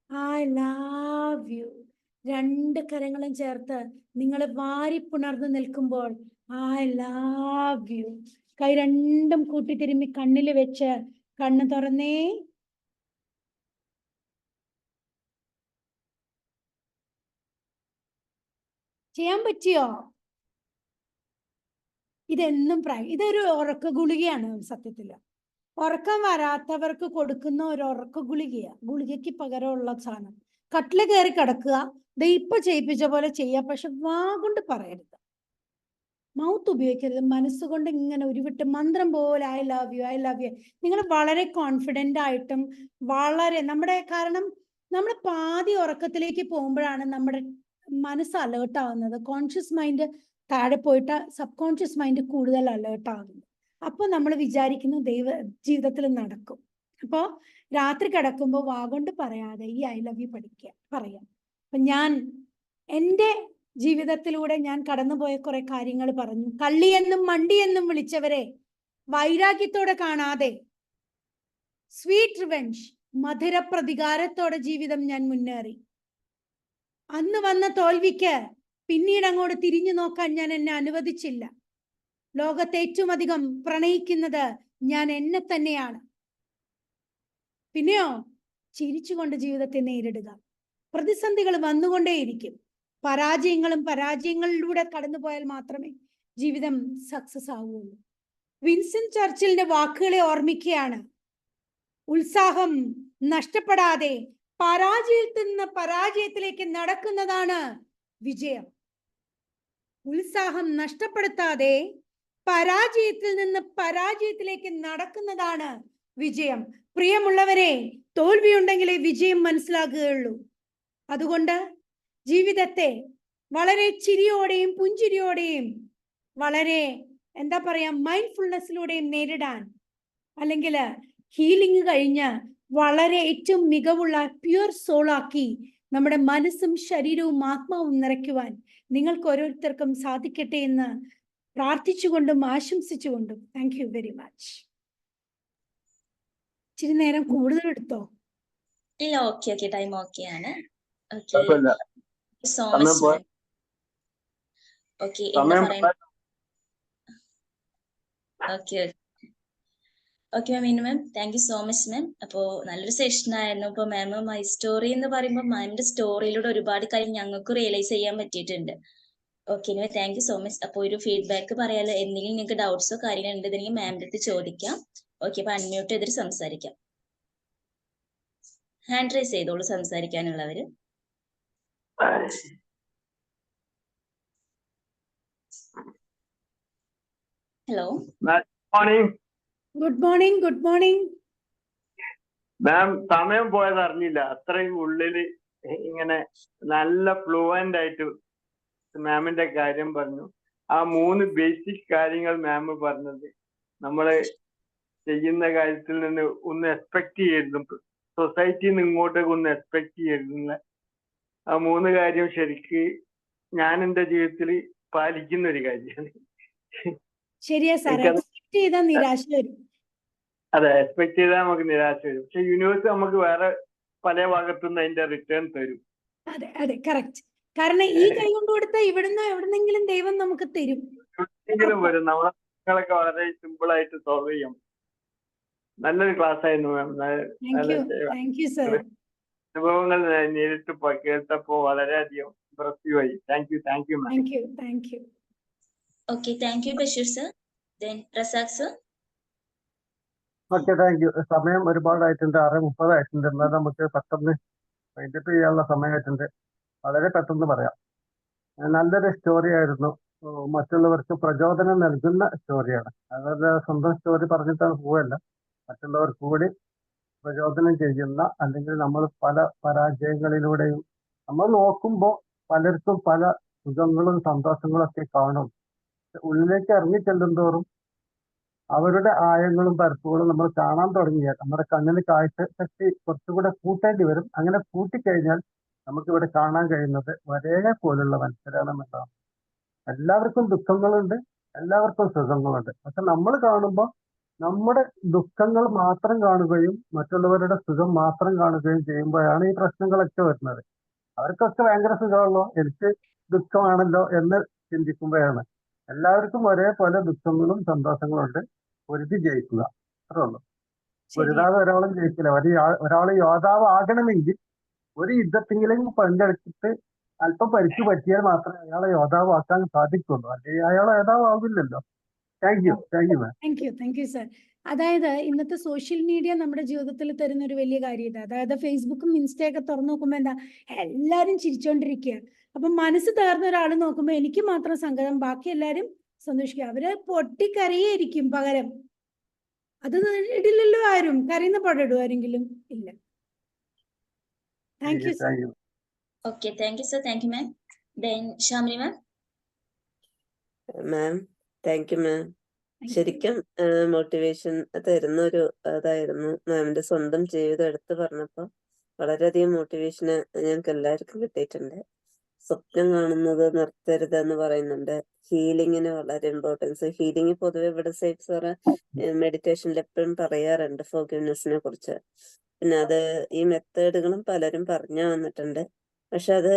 I love you. രണ്ട് കരങ്ങളും ചേർത്ത് നിങ്ങൾ വാരിപ്പുണർന്ന് നിൽക്കുമ്പോൾ I love you. കൈ രണ്ടും കൂട്ടിത്തിരുമ്മി കണ്ണിൽ വെച്ച് കണ്ണ് തുറന്നേ. ചെയ്യാൻ പറ്റിയോ? ഇതെന്നും ഇതൊരു ഉറക്ക ഗുളികയാണ് സത്യത്തില്. ഉറക്കം വരാത്തവർക്ക് കൊടുക്കുന്ന ഒരു ഉറക്ക ഗുളികയാ. ഗുളികയ്ക്ക് പകരമുള്ള സാധനം. കട്ടില് കയറി കിടക്കുക, ഇപ്പൊ ചെയ്യിപ്പിച്ച പോലെ ചെയ്യുക, പക്ഷെ വാ കൊണ്ട് പറയരുത്, മൗത്ത് ഉപയോഗിക്കരുത്. മനസ്സുകൊണ്ട് ഇങ്ങനെ ഉരുവിട്ട് മന്ത്രം പോലെ I love you, I love you. നിങ്ങൾ വളരെ കോൺഫിഡന്റ് ആയിട്ടും വളരെ കാരണം നമ്മൾ പാതി ഉറക്കത്തിലേക്ക് പോകുമ്പോഴാണ് നമ്മുടെ മനസ്സ് അലേർട്ട് ആവുന്നത്. കോൺഷ്യസ് മൈൻഡ് താഴെ പോയിട്ട് സബ് കോൺഷ്യസ് മൈൻഡ് കൂടുതൽ അലേർട്ട് ആകുന്നു. അപ്പൊ നമ്മൾ വിചാരിക്കുന്നു ജീവിതത്തിൽ നടക്കും. അപ്പോ രാത്രി കിടക്കുമ്പോൾ വാഗൊണ്ട് പറയാതെ ഈ I love you പറയാം. അപ്പൊ ഞാൻ എൻ്റെ ജീവിതത്തിലൂടെ ഞാൻ കടന്നുപോയ കുറെ കാര്യങ്ങൾ പറഞ്ഞു. കള്ളിയെന്നും മണ്ടിയെന്നും വിളിച്ചവരെ വൈരാഗ്യത്തോടെ കാണാതെ സ്വീറ്റ് റിവെഞ്ച്, മധുര പ്രതികാരത്തോടെ ജീവിതം ഞാൻ മുന്നേറി. അന്ന് വന്ന തോൽവിക്ക് പിന്നീട് അങ്ങോട്ട് തിരിഞ്ഞു നോക്കാൻ ഞാൻ എന്നെ അനുവദിച്ചില്ല. ലോകത്തെ ഏറ്റവും അധികം പ്രണയിക്കുന്നത് ഞാൻ എന്നെ തന്നെയാണ്. പിന്നെയോ ചിരിച്ചുകൊണ്ട് ജീവിതത്തെ നേരിടുക. പ്രതിസന്ധികൾ വന്നുകൊണ്ടേയിരിക്കും. പരാജയങ്ങളിലൂടെ കടന്നുപോയാൽ മാത്രമേ ജീവിതം സക്സസ് ആവുകയുള്ളൂ. വിൻസ്റ്റൺ ചർച്ചിലിന്റെ വാക്കുകളെ ഓർമ്മിക്കുകയാണ്. ഉത്സാഹം നഷ്ടപ്പെടാതെ പരാജയത്തിൽ നിന്ന് പരാജയത്തിലേക്ക് നടക്കുന്നതാണ് വിജയം. ഉത്സാഹം നഷ്ടപ്പെടുത്താതെ പരാജയത്തിൽ നിന്ന് പരാജയത്തിലേക്ക് നടക്കുന്നതാണ് വിജയം. പ്രിയമുള്ളവരെ, തോൽവിയുണ്ടെങ്കിലേ വിജയം മനസ്സിലാക്കുകയുള്ളൂ. അതുകൊണ്ട് ജീവിതത്തെ വളരെ ചിരിയോടെയും പുഞ്ചിരിയോടെയും വളരെ മൈൻഡ്ഫുൾനെസ്സിലൂടെയും നേരിടാൻ, അല്ലെങ്കിൽ ഹീലിംഗ് കഴിഞ്ഞ് വളരെ ഏറ്റവും മികവുള്ള പ്യുവർ സോളാക്കി നമ്മുടെ മനസ്സും ശരീരവും ആത്മാവും നിറയ്ക്കുവാൻ നിങ്ങൾക്ക് ഓരോരുത്തർക്കും സാധിക്കട്ടെ എന്ന് പ്രാർത്ഥിച്ചുകൊണ്ടും ആശംസിച്ചുകൊണ്ടും താങ്ക് യു വെരി മച്ച്. ഇച്ചിരി നേരം കൂടുതൽ എടുത്തോ? ഇല്ല, ഓക്കെ ടൈം ഓക്കെ ആണ്. So much ma'am. ഓക്കെ, എന്താ പറയുക? ഓക്കെ മാം, ഇന്നു മാം thank you so much ma'am. അപ്പോൾ നല്ലൊരു സെഷൻ ആയിരുന്നു. ഇപ്പോൾ മാം മൈ സ്റ്റോറി എന്ന് പറയുമ്പോൾ മാമിന്റെ സ്റ്റോറിയിലൂടെ ഒരുപാട് കാര്യം ഞങ്ങൾക്ക് റിയലൈസ് ചെയ്യാൻ പറ്റിയിട്ടുണ്ട്. Okay ma'am, thank you so much. അപ്പോൾ ഒരു ഫീഡ്ബാക്ക് പറയാലോ, എന്തെങ്കിലും നിങ്ങൾക്ക് ഡൗട്ട്സോ കാര്യങ്ങളോ ഉണ്ടെങ്കിൽ മാമിന്റെ അടുത്ത് ചോദിക്കാം. ഓക്കെ, അപ്പൊ അൺമ്യൂട്ട് ചെയ്തിട്ട് സംസാരിക്കാം. ഹാൻഡ് റൈസ് ചെയ്തോളൂ സംസാരിക്കാനുള്ളവര്. Hello, good morning. Good morning ma'am. സമയം പോയത് അറിഞ്ഞില്ല. അത്രയും ഉള്ളില് ഇങ്ങനെ നല്ല ഫ്ലുവന്റ് ആയിട്ട് മാമിന്റെ കാര്യം പറഞ്ഞു. ആ 3 ബേസിക് കാര്യങ്ങൾ മാം പറഞ്ഞത് നമ്മള് ചെയ്യുന്ന കാര്യത്തിൽ നിന്ന് ഒന്ന് എക്സ്പെക്ട് ചെയ്തിരുന്നു, സൊസൈറ്റിയിൽ നിന്ന് ഇങ്ങോട്ടേക്ക് ഒന്ന് എക്സ്പെക്ട് ചെയ്തിരുന്ന ആ 3 കാര്യം ശരിക്ക് ഞാൻ എന്റെ ജീവിതത്തിൽ പാലിക്കുന്ന ഒരു കാര്യമാണ്. ശരിയാ സാർ, എക്സ്പെക്ട് ചെയ്താൽ നിരാശ വരും. അതെ, എക്സ്പെക്ട് ചെയ്താൽ നമുക്ക് നിരാശ വരും. പക്ഷെ യൂണിവേഴ്സ് നമുക്ക് വേറെ പല ഭാഗത്തുനിന്ന് അതിന്റെ റിട്ടേൺ തരും. അതെ അതെ, കറക്റ്റ്. കാരണം ഈ കൈ കൊണ്ട് കൊടുത്താൽ ഇവിടുന്ന് എവിടുന്നെങ്കിലും ദൈവം നമുക്ക് തരും. വരും. നമ്മളെ വളരെ സിമ്പിൾ ആയിട്ട് സോൾവ് ചെയ്യാം. നല്ലൊരു ക്ലാസ് ആയിരുന്നു മാം. Thank you sir. അനുഭവങ്ങൾ നേരിട്ട് കേട്ടപ്പോ വളരെയധികം ഇംപ്രസീവ് ആയി. Thank you ma'am. Thank you. Okay, thank you, Bashir sir. Then Prasad sir. Okay, thank you. സമയം ഒരുപാടായിട്ടുണ്ട്, 6:30 ആയിട്ടുണ്ട്. എന്നാൽ നമുക്ക് പെട്ടെന്ന് വൈൻഡപ്പ് ചെയ്യാനുള്ള സമയമായിട്ടുണ്ട്. വളരെ പെട്ടെന്ന് പറയാം. നല്ലൊരു സ്റ്റോറി ആയിരുന്നു. മറ്റുള്ളവർക്ക് പ്രചോദനം നൽകുന്ന സ്റ്റോറിയാണ്. അതായത് സ്വന്തം സ്റ്റോറി പറഞ്ഞിട്ടാണ് പോവല്ല, മറ്റുള്ളവർക്ക് കൂടി പ്രചോദനം ചെയ്യുന്ന, അല്ലെങ്കിൽ നമ്മൾ പല പരാജയങ്ങളിലൂടെയും നമ്മൾ നോക്കുമ്പോൾ പലർക്കും പല സുഖങ്ങളും സന്തോഷങ്ങളും ഒക്കെ കാണും. ഉള്ളിലേക്ക് ഇറങ്ങി ചെല്ലുന്തോറും അവരുടെ ആഴങ്ങളും പരപ്പുകളും നമ്മൾ കാണാൻ തുടങ്ങിയാൽ നമ്മുടെ കണ്ണിന് കാഴ്ച ശക്തി കുറച്ചുകൂടെ കൂട്ടേണ്ടി വരും. അങ്ങനെ കൂട്ടിക്കഴിഞ്ഞാൽ നമുക്കിവിടെ കാണാൻ കഴിയുന്നത് ഒരേ പോലുള്ള മനുഷ്യരാണെന്നുള്ളതാണ്. എല്ലാവർക്കും ദുഃഖങ്ങളുണ്ട്, എല്ലാവർക്കും സുഖങ്ങളുണ്ട്. പക്ഷെ നമ്മൾ കാണുമ്പോൾ നമ്മുടെ ദുഃഖങ്ങൾ മാത്രം കാണുകയും മറ്റുള്ളവരുടെ സുഖം മാത്രം കാണുകയും ചെയ്യുമ്പോഴാണ് ഈ പ്രശ്നങ്ങളൊക്കെ വരുന്നത്. അവർക്കൊക്കെ ഭയങ്കര സുഖമാണല്ലോ, എനിക്ക് ദുഃഖമാണല്ലോ എന്ന് ചിന്തിക്കുമ്പോഴാണ്. എല്ലാവർക്കും ഒരേപോലെ ദുഃഖങ്ങളും സന്തോഷങ്ങളും ഉണ്ട്. പൊരുതി ജയിക്കുക, അത്രേ ഉള്ളൂ. പൊരുതാതെ ഒരാളും ജയിക്കില്ല. ഒരാൾ യോദ്ധാവ് ആകണമെങ്കിൽ ഒരു യുദ്ധത്തിലെങ്കിലും പങ്കെടുത്തിട്ട് അല്പം പരിക്ക് പറ്റിയാൽ മാത്രമേ അയാളെ യോദ്ധാവാക്കാൻ സാധിക്കുള്ളൂ, അല്ലെങ്കിൽ അയാൾ യോദ്ധാവ് ആവില്ലല്ലോ. Thank you ma'am. Thank you sir. അതായത് ഇന്നത്തെ സോഷ്യൽ മീഡിയ നമ്മുടെ ജീവിതത്തിൽ തരുന്ന ഒരു വലിയ കാര്യം ഇതാ. അതായത് ഫേസ്ബുക്കും ഇൻസ്റ്റയൊക്കെ തുറന്നു നോക്കുമ്പോൾ എന്താ, എല്ലാവരും ചിരിച്ചോണ്ടിരിക്കുക. അപ്പൊ മനസ്സ് തകർന്ന ഒരാൾ നോക്കുമ്പോൾ എനിക്ക് മാത്രം സങ്കടം, ബാക്കി എല്ലാരും സന്തോഷിക്കുക. അവര് പൊട്ടിക്കരയായിരിക്കും പകരം. അത് ഇടില്ലല്ലോ ആരും. കരയുന്ന പടം ഇടും ആരെങ്കിലും? ഇല്ല. Thank you sir. Okay, thank you sir. Thank you ma'am. Then Shamini ma'am. Ma'am, thank you മാം. ശരിക്കും മോട്ടിവേഷൻ തരുന്ന ഒരു അതായിരുന്നു മാമിന്റെ സ്വന്തം ജീവിതം എടുത്ത് പറഞ്ഞപ്പോൾ. വളരെയധികം മോട്ടിവേഷന് ഞങ്ങൾക്ക് എല്ലാവർക്കും കിട്ടിയിട്ടുണ്ട്. സ്വപ്നം കാണുന്നത് നിർത്തരുത് എന്ന് പറയുന്നുണ്ട്. ഹീലിങ്ങിന് വളരെ ഇമ്പോർട്ടൻസ്. ഹീലിംഗ് പൊതുവെ ഇവിടെ സേഫ് സാറ് മെഡിറ്റേഷനിൽ എപ്പോഴും പറയാറുണ്ട് ഫോർഗിവ്നെസ്സിനെ കുറിച്ച്. പിന്നെ അത് ഈ മെത്തേഡുകളും പലരും പറഞ്ഞു വന്നിട്ടുണ്ട്. പക്ഷെ അത്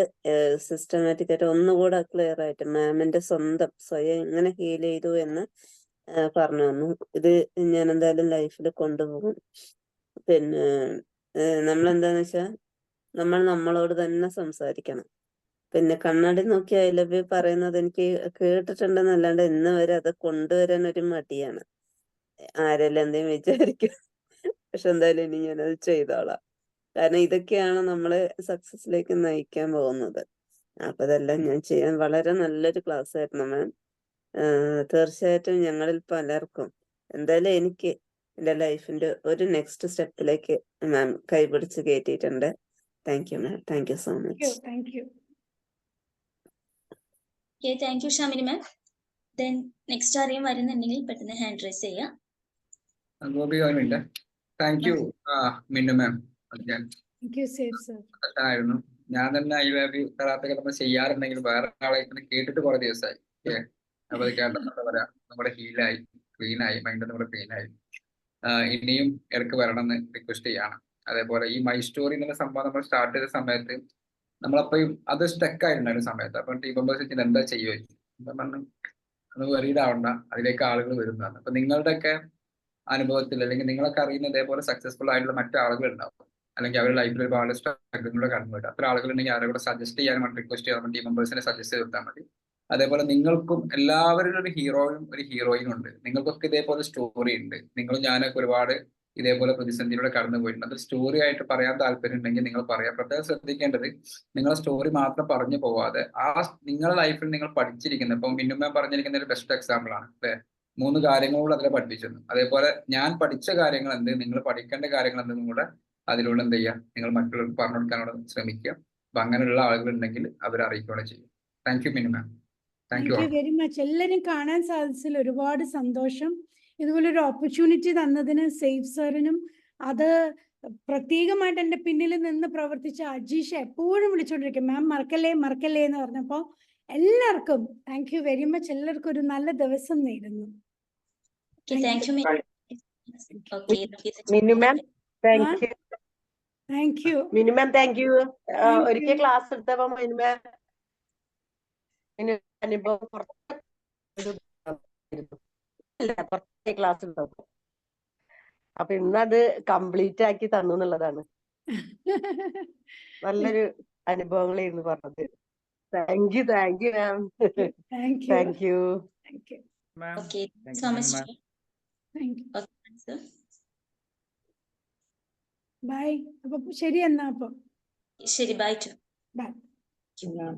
സിസ്റ്റമാറ്റിക് ആയിട്ട് ഒന്നുകൂടെ ക്ലിയർ ആയിട്ട് മാമിന്റെ സ്വയം എങ്ങനെ ഹീൽ ചെയ്തു എന്ന് പറഞ്ഞു തന്നു. ഇത് ഞാൻ എന്തായാലും ലൈഫിൽ കൊണ്ടുപോകും. പിന്നെ നമ്മളെന്താന്ന് വെച്ചാൽ നമ്മൾ നമ്മളോട് തന്നെ സംസാരിക്കണം. പിന്നെ കണ്ണാടി നോക്കി ഐ ലവ് യു പറയുന്നത് എനിക്ക് കേട്ടിട്ടുണ്ടെന്നല്ലാണ്ട് ഇന്ന് വരെ അത് കൊണ്ടുവരാൻ ഒരു മടിയാണ്. ആരെല്ലാം എന്തെങ്കിലും വിചാരിക്കും. പക്ഷെ എന്തായാലും ഇനി ഞാനത് ചെയ്തോളാം. കാരണം ഇതൊക്കെയാണ് നമ്മളെ സക്സസിലേക്ക് നയിക്കാൻ പോകുന്നത്. അപ്പൊ അതെല്ലാം ഞാൻ ചെയ്യാൻ. വളരെ നല്ലൊരു ക്ലാസ് ആയിരുന്നു മാം. തീർച്ചയായിട്ടും ഞങ്ങളിൽ പലർക്കും, എന്തായാലും എനിക്ക് എൻ്റെ ലൈഫിന്റെ ഒരു നെക്സ്റ്റ് സ്റ്റെപ്പിലേക്ക് മാം കൈപിടിച്ച് കയറ്റിയിട്ടുണ്ട്. Thank you ma'am. Thank you so much. Okay, thank you Shamini ma'am. Then next ആരെയും വരുന്നുണ്ടെങ്കിൽ പെട്ടെന്ന് ഹാൻഡ് റൈസ് ചെയ്യാം. താങ്ക് യു മിന്നു മാം. ആയിരുന്നു. ഞാൻ തന്നെ ഐ ലവ് യു തെറാപ്പി നമ്മൾ ചെയ്യാറുണ്ടെങ്കിൽ വേറെ ആളെ കേട്ടിട്ട് കുറെ ദിവസമായി. അപ്പൊ അത് കേട്ടപ്പോൾ പറയാം, നമ്മുടെ ഹീലായി, ക്ലീനായി, മൈൻഡ് നമ്മുടെ ക്ലീനായി. ഇനിയും ഇടയ്ക്ക് വരണം എന്ന് റിക്വസ്റ്റ് ചെയ്യാണ്. അതേപോലെ ഈ മൈ സ്റ്റോറി എന്നുള്ള സംഭവം നമ്മൾ സ്റ്റാർട്ട് ചെയ്ത സമയത്ത് നമ്മളപ്പോഴും അത് സ്റ്റക്കായിട്ടുണ്ടായിരുന്ന സമയത്ത് അപ്പൊ ടീം മെമ്പേഴ്സ് എന്താ ചെയ്യുമായിരിക്കും. എന്താ പറഞ്ഞു, അത് വെറിയിടാവണ്ട, അതിലേക്ക് ആളുകൾ വരുന്നതാണ്. അപ്പൊ നിങ്ങളുടെയൊക്കെ അനുഭവത്തിൽ അല്ലെങ്കിൽ നിങ്ങളൊക്കെ അറിയുന്ന ഇതേപോലെ സക്സസ്ഫുൾ ആയിട്ടുള്ള മറ്റു ആളുകൾ ഉണ്ടാവും, അല്ലെങ്കിൽ അവരുടെ ലൈഫിൽ ഒരുപാട് സ്ട്രഗിളിലൂടെ കടന്നു വരും. അത്ര ആളുകളുണ്ടെങ്കിൽ അവരെ കൂടെ സജസ്റ്റ് ചെയ്യാൻ റിക്വസ്റ്റ് ചെയ്യാൻ ടീം മെമ്പേഴ്സിനെ സജസ്റ്റ് ചെയ്ത് കൊടുത്താൽ മതി. അതേപോലെ നിങ്ങൾക്കും എല്ലാവരും ഒരു ഹീറോയും ഒരു ഹീറോയിനും ഉണ്ട്. നിങ്ങൾക്കൊക്കെ ഇതേപോലെ സ്റ്റോറി ഉണ്ട്. നിങ്ങളും ഞാനൊക്കെ ഒരുപാട് ഇതേപോലെ പ്രതിസന്ധിയിലൂടെ കടന്നു പോയിട്ടുണ്ട്. അത് സ്റ്റോറി ആയിട്ട് പറയാൻ താല്പര്യം ഉണ്ടെങ്കിൽ നിങ്ങൾ പറയാം. പ്രത്യേകം ശ്രദ്ധിക്കേണ്ടത്, നിങ്ങളെ സ്റ്റോറി മാത്രം പറഞ്ഞു പോവാതെ നിങ്ങളുടെ ലൈഫിൽ നിങ്ങൾ പഠിച്ചിരിക്കുന്നത്, ഇപ്പം മിന്നുമ്മ പറഞ്ഞിരിക്കുന്ന ഒരു ബെസ്റ്റ് എക്സാമ്പിൾ ആണ് അല്ലെ. 3 കാര്യങ്ങളോട് അതിലെ പഠിപ്പിച്ചെന്ന്. അതേപോലെ ഞാൻ പഠിച്ച കാര്യങ്ങൾ എന്ത്, നിങ്ങൾ പഠിക്കേണ്ട കാര്യങ്ങൾ എന്തെന്നും കൂടെ അതിലൂടെ എന്ത് ചെയ്യുക, നിങ്ങൾ മറ്റുള്ളവർക്ക് പറഞ്ഞു കൊടുക്കാനോട് ശ്രമിക്കുക. അപ്പൊ അങ്ങനെയുള്ള ആളുകൾ ഉണ്ടെങ്കിൽ അവരെ അറിയിക്കുകയാണ് ചെയ്യും. Thank you Minnu ma'am. Thank you very much. എല്ലാവരും കാണാൻ സാധിച്ചതിൽ ഒരുപാട് സന്തോഷം. ഇതുപോലൊരു ഓപ്പർച്യൂണിറ്റി തന്നതിന് സേഫ് സാറിനും, അത് പ്രത്യേകമായിട്ട് എൻ്റെ പിന്നിൽ നിന്ന് പ്രവർത്തിച്ച അജീഷ് എപ്പോഴും വിളിച്ചുകൊണ്ടിരിക്കും, മാം മറക്കല്ലേ എന്ന് പറഞ്ഞപ്പോ എല്ലാവർക്കും താങ്ക് യു വെരി മച്ച്. എല്ലാവർക്കും ഒരു നല്ല ദിവസം നേരുന്നു. Thank you minimum. Thank you. ഒരിക്കൽ ക്ലാസ് എടുത്തപ്പോ മിനിമം അനുഭവം പുറത്തെ ക്ലാസ് എടുത്തപ്പോ അപ്പൊ ഇന്നത് കംപ്ലീറ്റ് ആക്കി തന്നു എന്നുള്ളതാണ്. നല്ലൊരു അനുഭവങ്ങളായിരുന്നു പറഞ്ഞത്. Thank you ma'am. Thank you thank you. Thank you ma'am Okay, thank so you much. Ma'am. Thank you. Okay, sir. Bye. അപ്പൊ ശരി എന്നാ അപ്പൊ ശരി, bye to. ബൈ. മാം